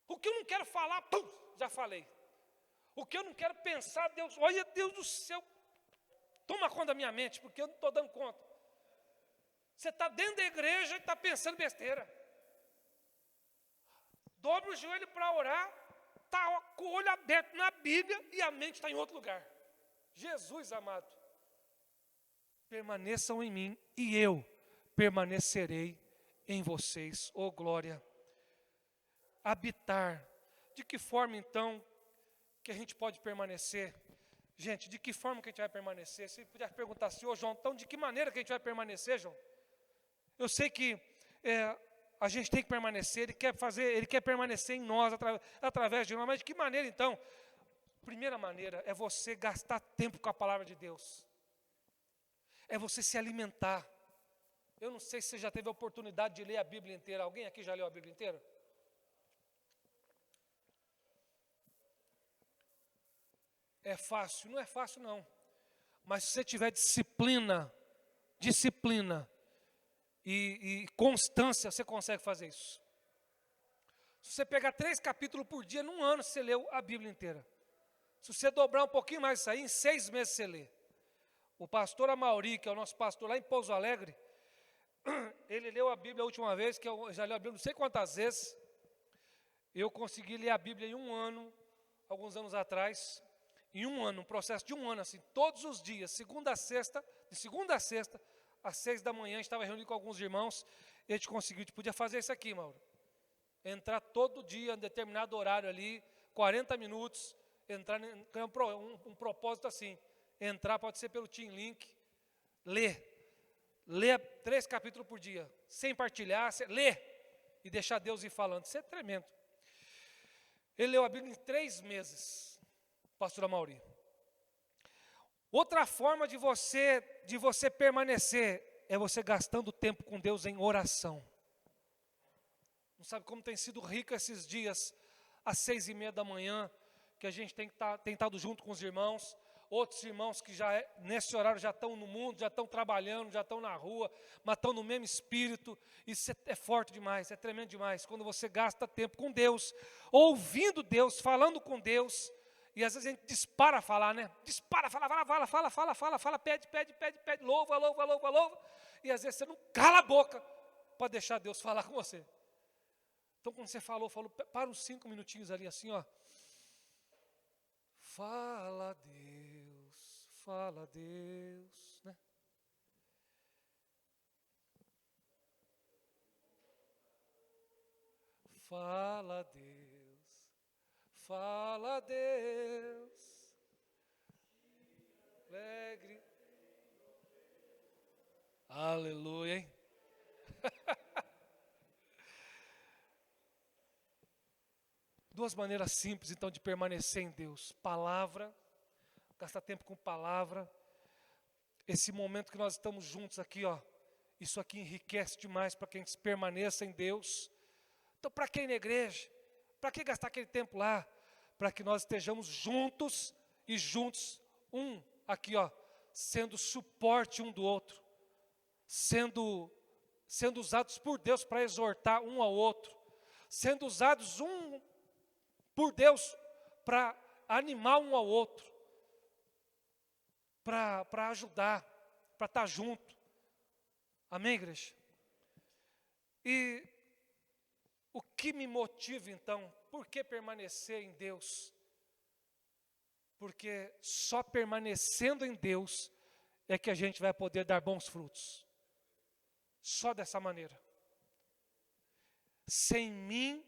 O que eu não quero falar, pum, já falei. O que eu não quero pensar, Deus, olha Deus do céu, toma conta da minha mente, porque eu não estou dando conta. Você está dentro da igreja e está pensando besteira. Dobra o joelho para orar, está com o olho aberto na Bíblia e a mente está em outro lugar. Jesus amado, permaneçam em mim e eu permanecerei em vocês, oh glória. Habitar, de que forma então que a gente pode permanecer? Gente, de que forma que a gente vai permanecer? Se puder perguntar assim, ô João, então de que maneira que a gente vai permanecer, João? Eu sei que a gente tem que permanecer, ele quer permanecer em nós, através de nós, mas de que maneira então? Primeira maneira é você gastar tempo com a palavra de Deus. É você se alimentar. Eu não sei se você já teve a oportunidade de ler a Bíblia inteira. Alguém aqui já leu a Bíblia inteira? É fácil? Não é fácil não. Mas se você tiver disciplina e constância, você consegue fazer isso. Se você pegar 3 capítulos por dia, num ano você leu a Bíblia inteira. Se você dobrar um pouquinho mais isso aí, em 6 meses você lê. O pastor Amauri, que é o nosso pastor lá em Pouso Alegre, ele leu a Bíblia a última vez, que eu já li a Bíblia não sei quantas vezes. Eu consegui ler a Bíblia em um ano, alguns anos atrás. Em um ano, um processo de um ano, assim, todos os dias, de segunda a sexta, às 6 da manhã, a gente estava reunido com alguns irmãos, e a gente conseguiu, a gente podia fazer isso aqui, Mauro. Entrar todo dia, em determinado horário ali, 40 minutos, entrar um propósito assim, entrar pode ser pelo Team Link, ler 3 capítulos por dia, sem partilhar, ler e deixar Deus ir falando, isso é tremendo. Ele leu a Bíblia em 3 meses, pastor Amaury. Outra forma de você permanecer é você gastando tempo com Deus em oração. Não sabe como tem sido rico esses dias, às 6:30 da manhã, que a gente tem estado junto com os irmãos. Outros irmãos que nesse horário já estão no mundo, já estão trabalhando, já estão na rua, mas estão no mesmo espírito. Isso é forte demais, é tremendo demais. Quando você gasta tempo com Deus, ouvindo Deus, falando com Deus, e às vezes a gente dispara a falar, né? Dispara, fala, pede, louva. E às vezes você não cala a boca para deixar Deus falar com você. Então quando você falou, para uns 5 minutinhos ali assim, ó. Fala Deus, né? Fala Deus, alegre, aleluia, hein? Duas maneiras simples, então, de permanecer em Deus. Palavra, gastar tempo com palavra. Esse momento que nós estamos juntos aqui, ó, isso aqui enriquece demais para que a gente permaneça em Deus. Então, para que ir na igreja? Para que gastar aquele tempo lá? Para que nós estejamos juntos e juntos, aqui, ó, sendo suporte um do outro, sendo usados por Deus para exortar um ao outro, sendo usados por Deus para animar um ao outro, para ajudar, para estar junto. Amém, igreja? E o que me motiva então? Por que permanecer em Deus? Porque só permanecendo em Deus é que a gente vai poder dar bons frutos. Só dessa maneira. Sem mim,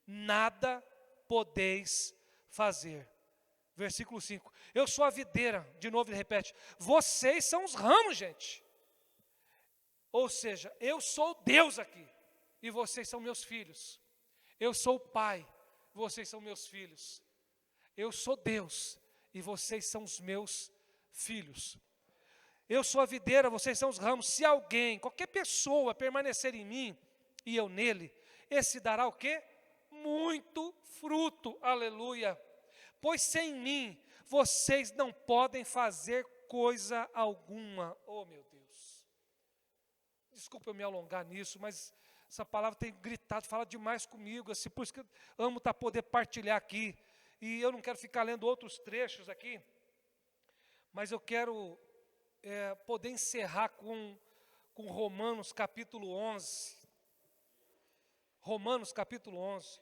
nada podeis fazer. Versículo 5. Eu sou a videira, de novo ele repete. Vocês são os ramos, gente. Ou seja, eu sou Deus aqui. E vocês são meus filhos. Eu sou o Pai. Vocês são meus filhos. Eu sou Deus. E vocês são os meus filhos. Eu sou a videira, vocês são os ramos. Se alguém, qualquer pessoa permanecer em mim e eu nele, esse dará o quê? Muito fruto, aleluia. Pois sem mim, vocês não podem fazer coisa alguma. Oh, meu Deus. Desculpa eu me alongar nisso, mas essa palavra tem gritado, fala demais comigo, assim, por isso que eu amo poder partilhar aqui. E eu não quero ficar lendo outros trechos aqui, mas eu quero poder encerrar com Romanos capítulo 11. Romanos capítulo 11.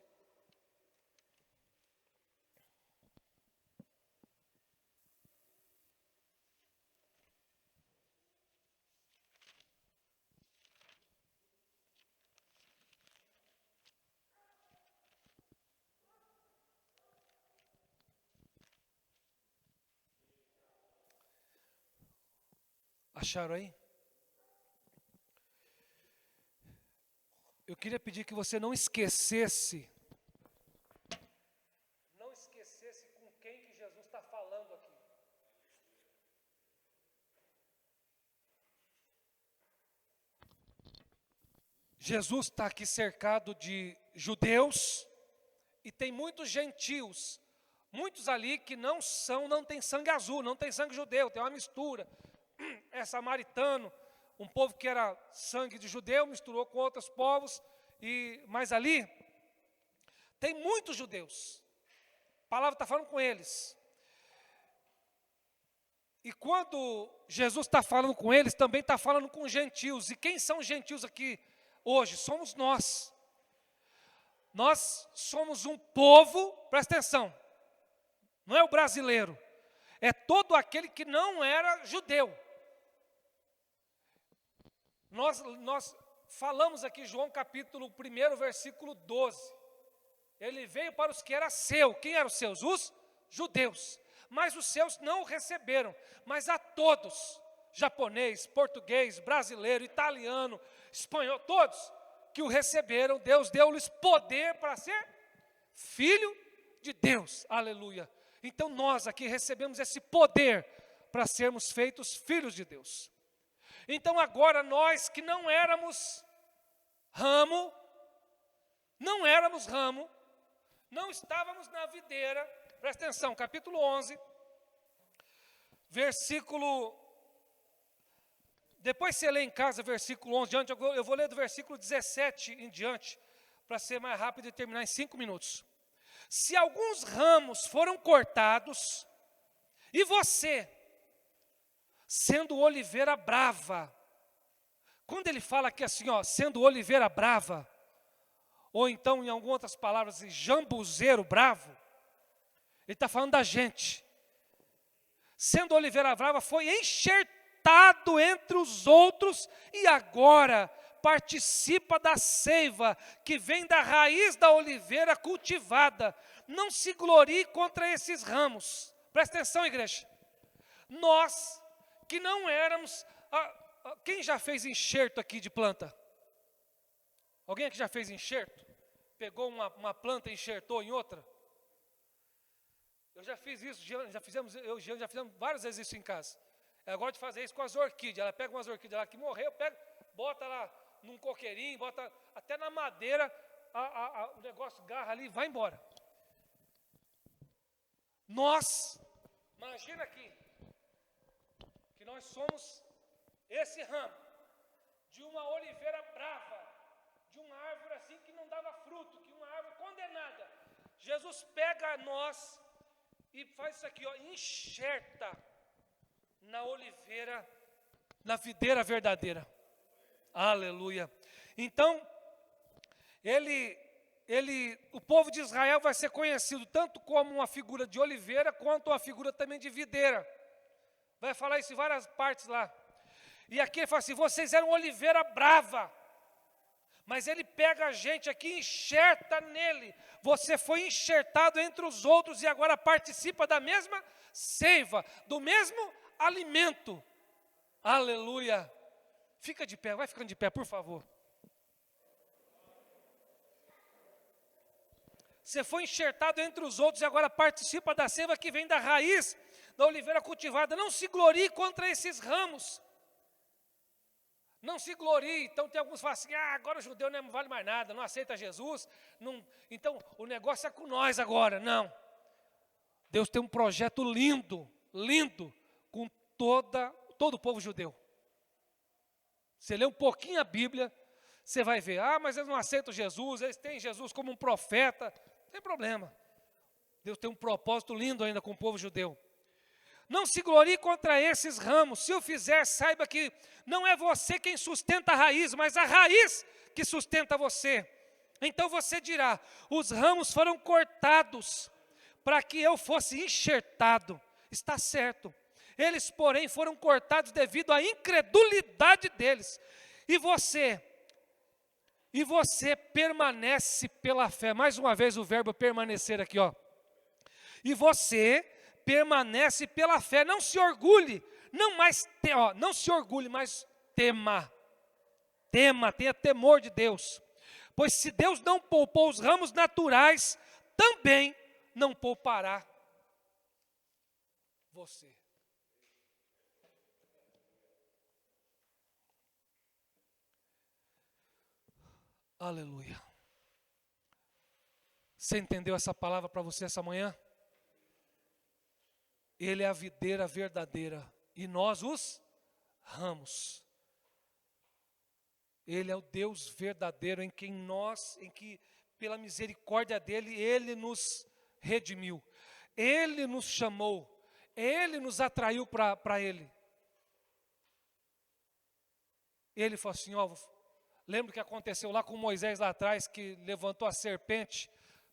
Acharam aí? Eu queria pedir que você não esquecesse com quem que Jesus está falando aqui. Jesus está aqui cercado de judeus e tem muitos gentios, muitos ali que não tem sangue azul, não tem sangue judeu, tem uma mistura. É samaritano, um povo que era sangue de judeu, misturou com outros povos, mas ali tem muitos judeus. A palavra está falando com eles. E quando Jesus está falando com eles, também está falando com gentios. E quem são os gentios aqui hoje? Somos nós. Nós somos um povo, presta atenção, não é o brasileiro, é todo aquele que não era judeu. Nós falamos aqui, João capítulo 1, versículo 12. Ele veio para os que era seu. Quem eram os seus? Os judeus. Mas os seus não o receberam. Mas a todos, japonês, português, brasileiro, italiano, espanhol, todos que o receberam, Deus deu-lhes poder para ser filho de Deus. Aleluia. Então nós aqui recebemos esse poder para sermos feitos filhos de Deus. Então agora nós que não éramos ramo, não estávamos na videira, presta atenção, capítulo 11, versículo, depois você lê em casa versículo 11 diante, eu vou ler do versículo 17 em diante, para ser mais rápido e terminar em 5 minutos. Se alguns ramos foram cortados, e você, sendo oliveira brava, quando ele fala aqui assim, ó, sendo oliveira brava, ou então em algumas outras palavras, jambuzeiro bravo, ele está falando da gente. Sendo oliveira brava, foi enxertado entre os outros e agora participa da seiva que vem da raiz da oliveira cultivada. Não se glorie contra esses ramos. Presta atenção, igreja. Nós que não éramos... quem já fez enxerto aqui de planta? Alguém aqui já fez enxerto? Pegou uma planta e enxertou em outra? Eu já fiz isso, eu já fizemos várias vezes isso em casa. Ela gosta de fazer isso com as orquídeas. Ela pega umas orquídeas lá que morreu, bota lá num coqueirinho, bota até na madeira, o negócio garra ali e vai embora. Nós, imagina aqui, que nós somos esse ramo de uma oliveira brava, de uma árvore assim que não dava fruto, que uma árvore condenada. Jesus pega nós e faz isso aqui, ó, enxerta na oliveira, na videira verdadeira. Aleluia. Então, o povo de Israel vai ser conhecido tanto como uma figura de oliveira, quanto uma figura também de videira. Vai falar isso em várias partes lá. E aqui ele fala assim, vocês eram oliveira brava. Mas ele pega a gente aqui e enxerta nele. Você foi enxertado entre os outros e agora participa da mesma seiva, do mesmo alimento. Aleluia. Fica de pé, vai ficando de pé, por favor. Você foi enxertado entre os outros e agora participa da seiva que vem da raiz da oliveira cultivada. Não se glorie contra esses ramos. Não se glorie. Então tem alguns que falam assim, agora o judeu não vale mais nada, não aceita Jesus. Então o negócio é com nós agora. Não. Deus tem um projeto lindo, lindo, com todo o povo judeu. Você lê um pouquinho a Bíblia, você vai ver, mas eles não aceitam Jesus, eles têm Jesus como um profeta. Não tem problema. Deus tem um propósito lindo ainda com o povo judeu. Não se glorie contra esses ramos. Se o fizer, saiba que não é você quem sustenta a raiz, mas a raiz que sustenta você. Então você dirá, os ramos foram cortados para que eu fosse enxertado. Está certo. Eles, porém, foram cortados devido à incredulidade deles. E você permanece pela fé. Mais uma vez o verbo permanecer aqui, ó. E você permanece pela fé. Não se orgulhe, não se orgulhe, mas tema. Tenha temor de Deus. Pois se Deus não poupou os ramos naturais, também não poupará você. Aleluia. Você entendeu essa palavra para você essa manhã? Ele é a videira verdadeira e nós os ramos. Ele é o Deus verdadeiro em que pela misericórdia dele, ele nos redimiu. Ele nos chamou, ele nos atraiu para ele. Ele falou assim, lembra o que aconteceu lá com Moisés lá atrás, que levantou a serpente?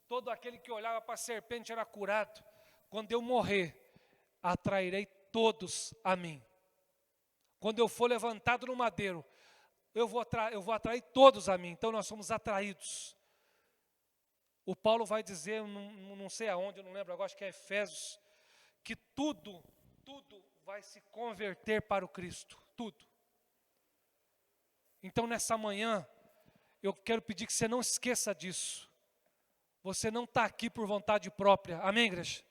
Todo aquele que olhava para a serpente era curado. Quando eu morrer, atrairei todos a mim. Quando eu for levantado no madeiro, eu vou atrair todos a mim. Então nós somos atraídos. O Paulo vai dizer, não sei aonde, eu não lembro agora, acho que é Efésios, que tudo vai se converter para o Cristo. Tudo. Então nessa manhã, eu quero pedir que você não esqueça disso. Você não está aqui por vontade própria. Amém, igreja?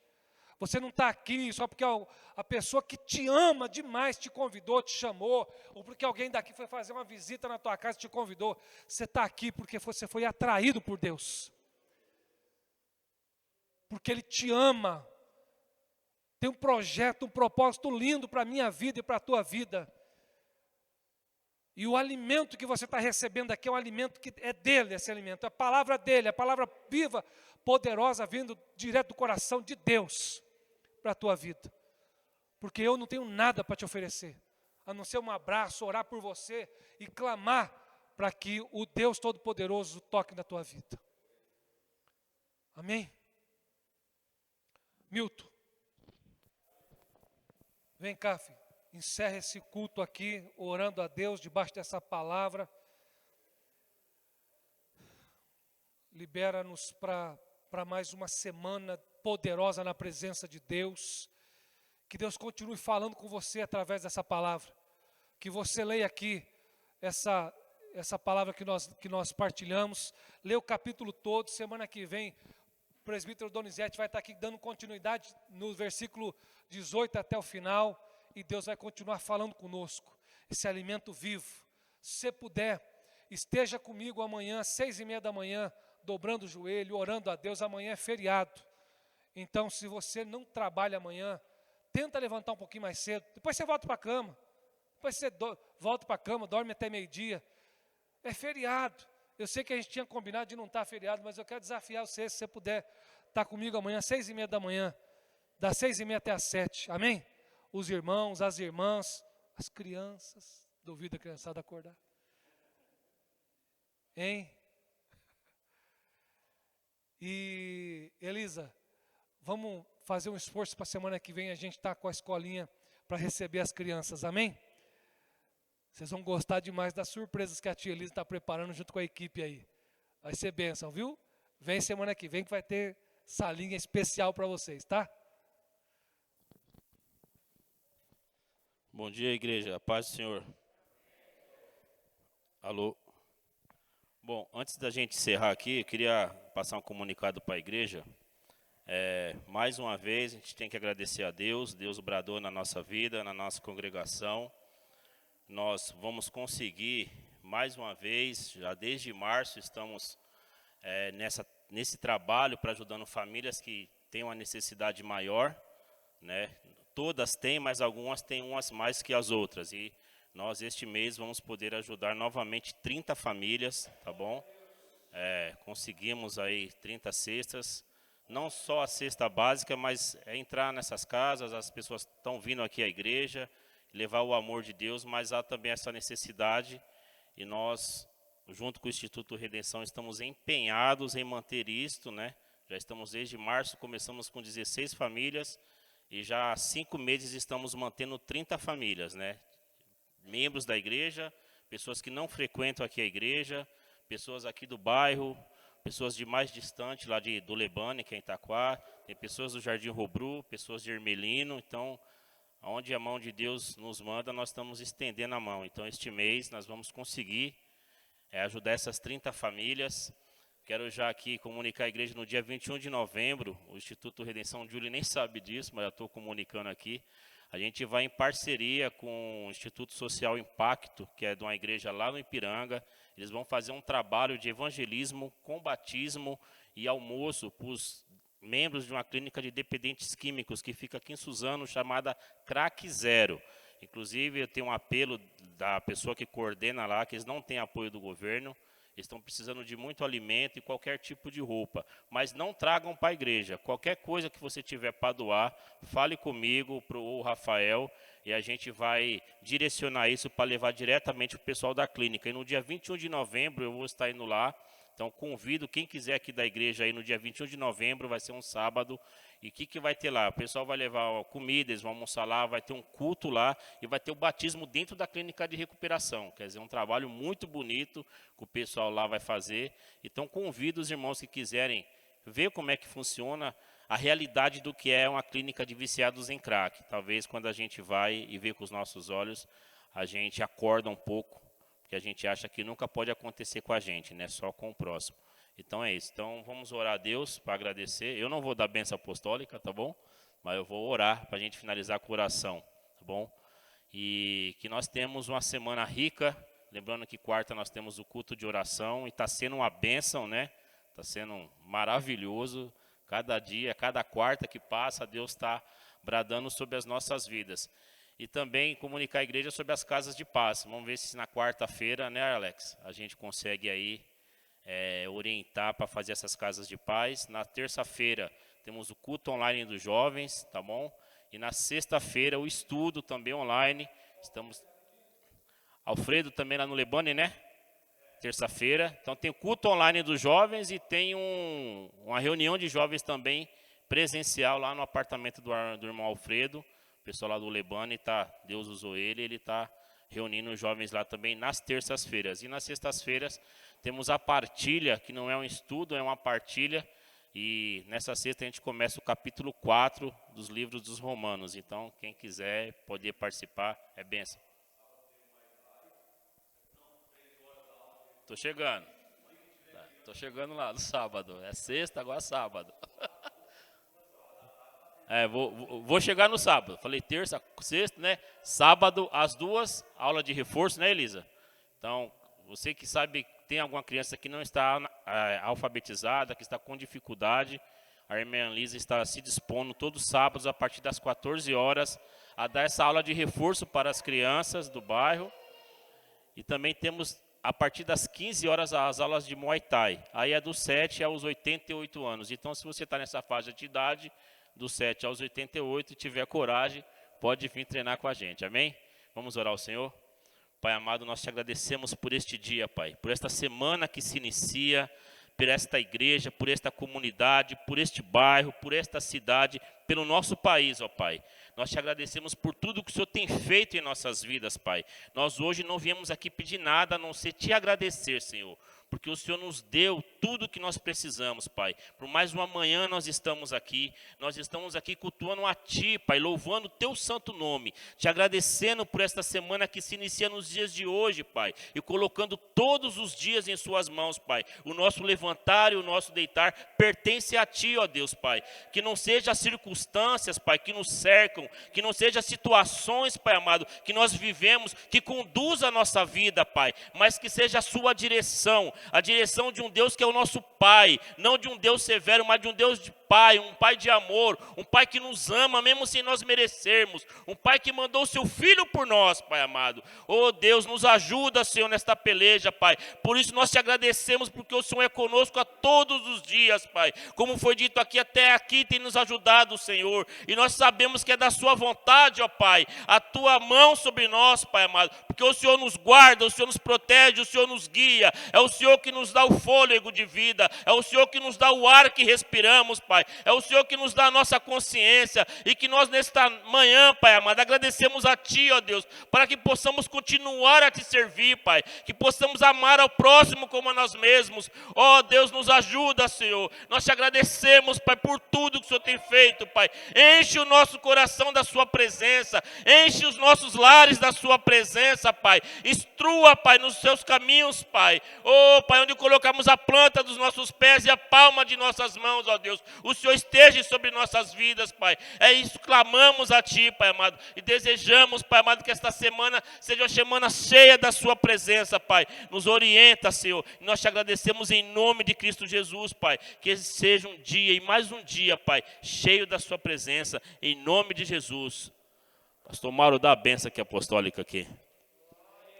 Você não está aqui só porque a pessoa que te ama demais te convidou, te chamou, ou porque alguém daqui foi fazer uma visita na tua casa e te convidou. Você está aqui porque você foi atraído por Deus. Porque Ele te ama. Tem um projeto, um propósito lindo para a minha vida e para a tua vida. E o alimento que você está recebendo aqui é um alimento que é dele, esse alimento. É a palavra dele, a palavra viva, poderosa, vindo direto do coração de Deus para a tua vida. Porque eu não tenho nada para te oferecer, a não ser um abraço, orar por você e clamar para que o Deus Todo-Poderoso toque na tua vida. Amém? Milton, vem cá, filho. Encerra esse culto aqui, orando a Deus, debaixo dessa palavra. Libera-nos para mais uma semana poderosa na presença de Deus. Que Deus continue falando com você através dessa palavra. Que você leia aqui essa palavra que nós partilhamos. Lê o capítulo todo. Semana que vem, o presbítero Donizete vai estar aqui dando continuidade no versículo 18 até o final. E Deus vai continuar falando conosco. Esse alimento vivo. Se você puder, esteja comigo amanhã, às 6:30 da manhã, dobrando o joelho, orando a Deus. Amanhã é feriado. Então, se você não trabalha amanhã, tenta levantar um pouquinho mais cedo. Depois você volta para a cama. Depois você volta para a cama, dorme até meio-dia. É feriado. Eu sei que a gente tinha combinado de não estar feriado, mas eu quero desafiar você, se você puder estar comigo amanhã, às 6:30 da manhã, das 6:30 até às 7. Amém? Os irmãos, as irmãs, as crianças. Duvido a criançada acordar. Hein? E, Elisa, vamos fazer um esforço para a semana que vem a gente estar com a escolinha para receber as crianças, amém? Vocês vão gostar demais das surpresas que a tia Elisa está preparando junto com a equipe aí. Vai ser bênção, viu? Vem semana que vem que vai ter salinha especial para vocês, tá? Bom dia, igreja. A paz do Senhor. Alô. Bom, antes da gente encerrar aqui, eu queria passar um comunicado para a igreja. Mais uma vez, a gente tem que agradecer a Deus. Deus bradou na nossa vida, na nossa congregação. Nós vamos conseguir, mais uma vez, já desde março, estamos nesse trabalho para ajudando famílias que têm uma necessidade maior, né? Todas têm, mas algumas têm umas mais que as outras. E nós, este mês, vamos poder ajudar novamente 30 famílias, tá bom? Conseguimos aí 30 cestas. Não só a cesta básica, mas entrar nessas casas, as pessoas estão vindo aqui à igreja, levar o amor de Deus, mas há também essa necessidade. E nós, junto com o Instituto Redenção, estamos empenhados em manter isto, né? Já estamos desde março, começamos com 16 famílias. E já há 5 meses estamos mantendo 30 famílias, né? Membros da igreja, pessoas que não frequentam aqui a igreja, pessoas aqui do bairro, pessoas de mais distante, lá do Lebane, que é em Itaquá, tem pessoas do Jardim Robru, pessoas de Ermelino. Então, onde a mão de Deus nos manda, nós estamos estendendo a mão. Então, este mês, nós vamos conseguir ajudar essas 30 famílias. Quero já aqui comunicar à igreja no dia 21 de novembro, o Instituto Redenção Júlio nem sabe disso, mas eu estou comunicando aqui. A gente vai em parceria com o Instituto Social Impacto, que é de uma igreja lá no Ipiranga. Eles vão fazer um trabalho de evangelismo com batismo e almoço para os membros de uma clínica de dependentes químicos que fica aqui em Suzano, chamada Crack Zero. Inclusive, eu tenho um apelo da pessoa que coordena lá, que eles não têm apoio do governo. Eles estão precisando de muito alimento e qualquer tipo de roupa. Mas não tragam para a igreja. Qualquer coisa que você tiver para doar, fale comigo, para o Rafael, e a gente vai direcionar isso para levar diretamente para o pessoal da clínica. E no dia 21 de novembro eu vou estar indo lá. Então convido quem quiser aqui da igreja aí no dia 21 de novembro, vai ser um sábado. E o que vai ter lá? O pessoal vai levar comida, eles vão almoçar lá, vai ter um culto lá e vai ter o batismo dentro da clínica de recuperação. Quer dizer, um trabalho muito bonito que o pessoal lá vai fazer. Então convido os irmãos que quiserem ver como é que funciona a realidade do que é uma clínica de viciados em crack. Talvez quando a gente vai e vê com os nossos olhos, a gente acorda um pouco, porque a gente acha que nunca pode acontecer com a gente, né? Só com o próximo. Então é isso. Então vamos orar a Deus para agradecer. Eu não vou dar bênção apostólica, tá bom? Mas eu vou orar para a gente finalizar com oração, tá bom? E que nós temos uma semana rica. Lembrando que quarta nós temos o culto de oração e está sendo uma bênção, né? Está sendo maravilhoso. Cada dia, cada quarta que passa, Deus está bradando sobre as nossas vidas. E também comunicar à igreja sobre as casas de paz. Vamos ver se na quarta-feira, né, Alex, a gente consegue aí orientar para fazer essas casas de paz. Na terça-feira temos o culto online dos jovens, tá bom? E na sexta-feira o estudo também online. Estamos... Alfredo também lá no Lebane, né? Terça-feira. Então tem o culto online dos jovens e tem uma reunião de jovens também presencial lá no apartamento do irmão Alfredo. O pessoal lá do Lebane, Deus usou ele está reunindo os jovens lá também nas terças-feiras. E nas sextas-feiras temos a partilha, que não é um estudo, é uma partilha. E nessa sexta a gente começa o capítulo 4 dos livros dos Romanos. Então quem quiser poder participar, é bênção. Estou chegando lá no sábado. É sexta, agora sábado. Vou chegar no sábado. Falei terça, sexta, né? Sábado, às 2, aula de reforço, né, Elisa? Então, você que sabe, tem alguma criança que não está alfabetizada, que está com dificuldade, a irmã Elisa está se dispondo todos os sábados, a partir das 14 horas, a dar essa aula de reforço para as crianças do bairro. E também temos, a partir das 15 horas, as aulas de Muay Thai. Aí é dos 7 aos 88 anos. Então, se você está nessa faixa de idade, dos 7 aos 88, e tiver coragem, pode vir treinar com a gente. Amém? Vamos orar ao Senhor? Pai amado, nós te agradecemos por este dia, Pai. Por esta semana que se inicia, por esta igreja, por esta comunidade, por este bairro, por esta cidade, pelo nosso país, ó Pai. Nós te agradecemos por tudo que o Senhor tem feito em nossas vidas, Pai. Nós hoje não viemos aqui pedir nada, a não ser te agradecer, Senhor. Porque o Senhor nos deu tudo o que nós precisamos, Pai. Por mais uma manhã nós estamos aqui cultuando a Ti, Pai, louvando o Teu santo nome, te agradecendo por esta semana que se inicia nos dias de hoje, Pai, e colocando todos os dias em Suas mãos, Pai. O nosso levantar e o nosso deitar pertence a Ti, ó Deus, Pai. Que não seja as circunstâncias, Pai, que nos cercam, que não seja as situações, Pai amado, que nós vivemos, que conduz a nossa vida, Pai, mas que seja a Sua direção, a direção de um Deus que é o nosso Pai, não de um Deus severo, mas de um Deus de Pai, um Pai de amor, um Pai que nos ama, mesmo sem nós merecermos, um Pai que mandou o Seu Filho por nós, Pai amado. Oh Deus, nos ajuda, Senhor, nesta peleja, Pai. Por isso nós te agradecemos, porque o Senhor é conosco a todos os dias, Pai. Como foi dito aqui, até aqui tem nos ajudado, Senhor. E nós sabemos que é da Sua vontade, ó Pai, a Tua mão sobre nós, Pai amado. Porque o Senhor nos guarda, o Senhor nos protege, o Senhor nos guia. É o Senhor que nos dá o fôlego de vida, é o Senhor que nos dá o ar que respiramos, Pai, é o Senhor que nos dá a nossa consciência, e que nós nesta manhã, Pai amado, agradecemos a Ti, ó Deus, para que possamos continuar a Te servir, Pai, que possamos amar ao próximo como a nós mesmos. Ó Deus, nos ajuda, Senhor, nós Te agradecemos, Pai, por tudo que o Senhor tem feito, Pai. Enche o nosso coração da Sua presença, enche os nossos lares da Sua presença, Pai, instrua, Pai, nos Seus caminhos, Pai. Oh, Pai, onde colocamos a planta dos nossos pés e a palma de nossas mãos, ó Deus, o Senhor esteja sobre nossas vidas, Pai. É isso, clamamos a Ti, Pai amado, e desejamos, Pai amado, que esta semana seja uma semana cheia da Sua presença, Pai. Nos orienta, Senhor, e nós Te agradecemos em nome de Cristo Jesus, Pai, que esse seja um dia, e mais um dia, Pai, cheio da Sua presença, em nome de Jesus. Pastor Mauro, dá a benção aqui apostólica aqui.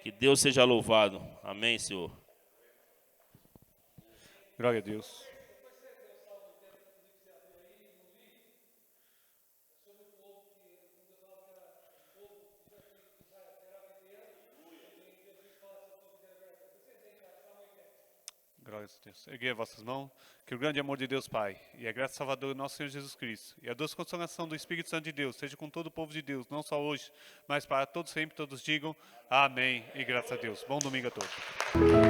Que Deus seja louvado. Amém, Senhor. Glória a Deus. Glória a Deus. Erguei as vossas mãos. Que o grande amor de Deus Pai e a graça salvadora do nosso Senhor Jesus Cristo e a doce consolação do Espírito Santo de Deus seja com todo o povo de Deus, não só hoje, mas para todos sempre, todos digam amém e graças a Deus. Bom domingo a todos.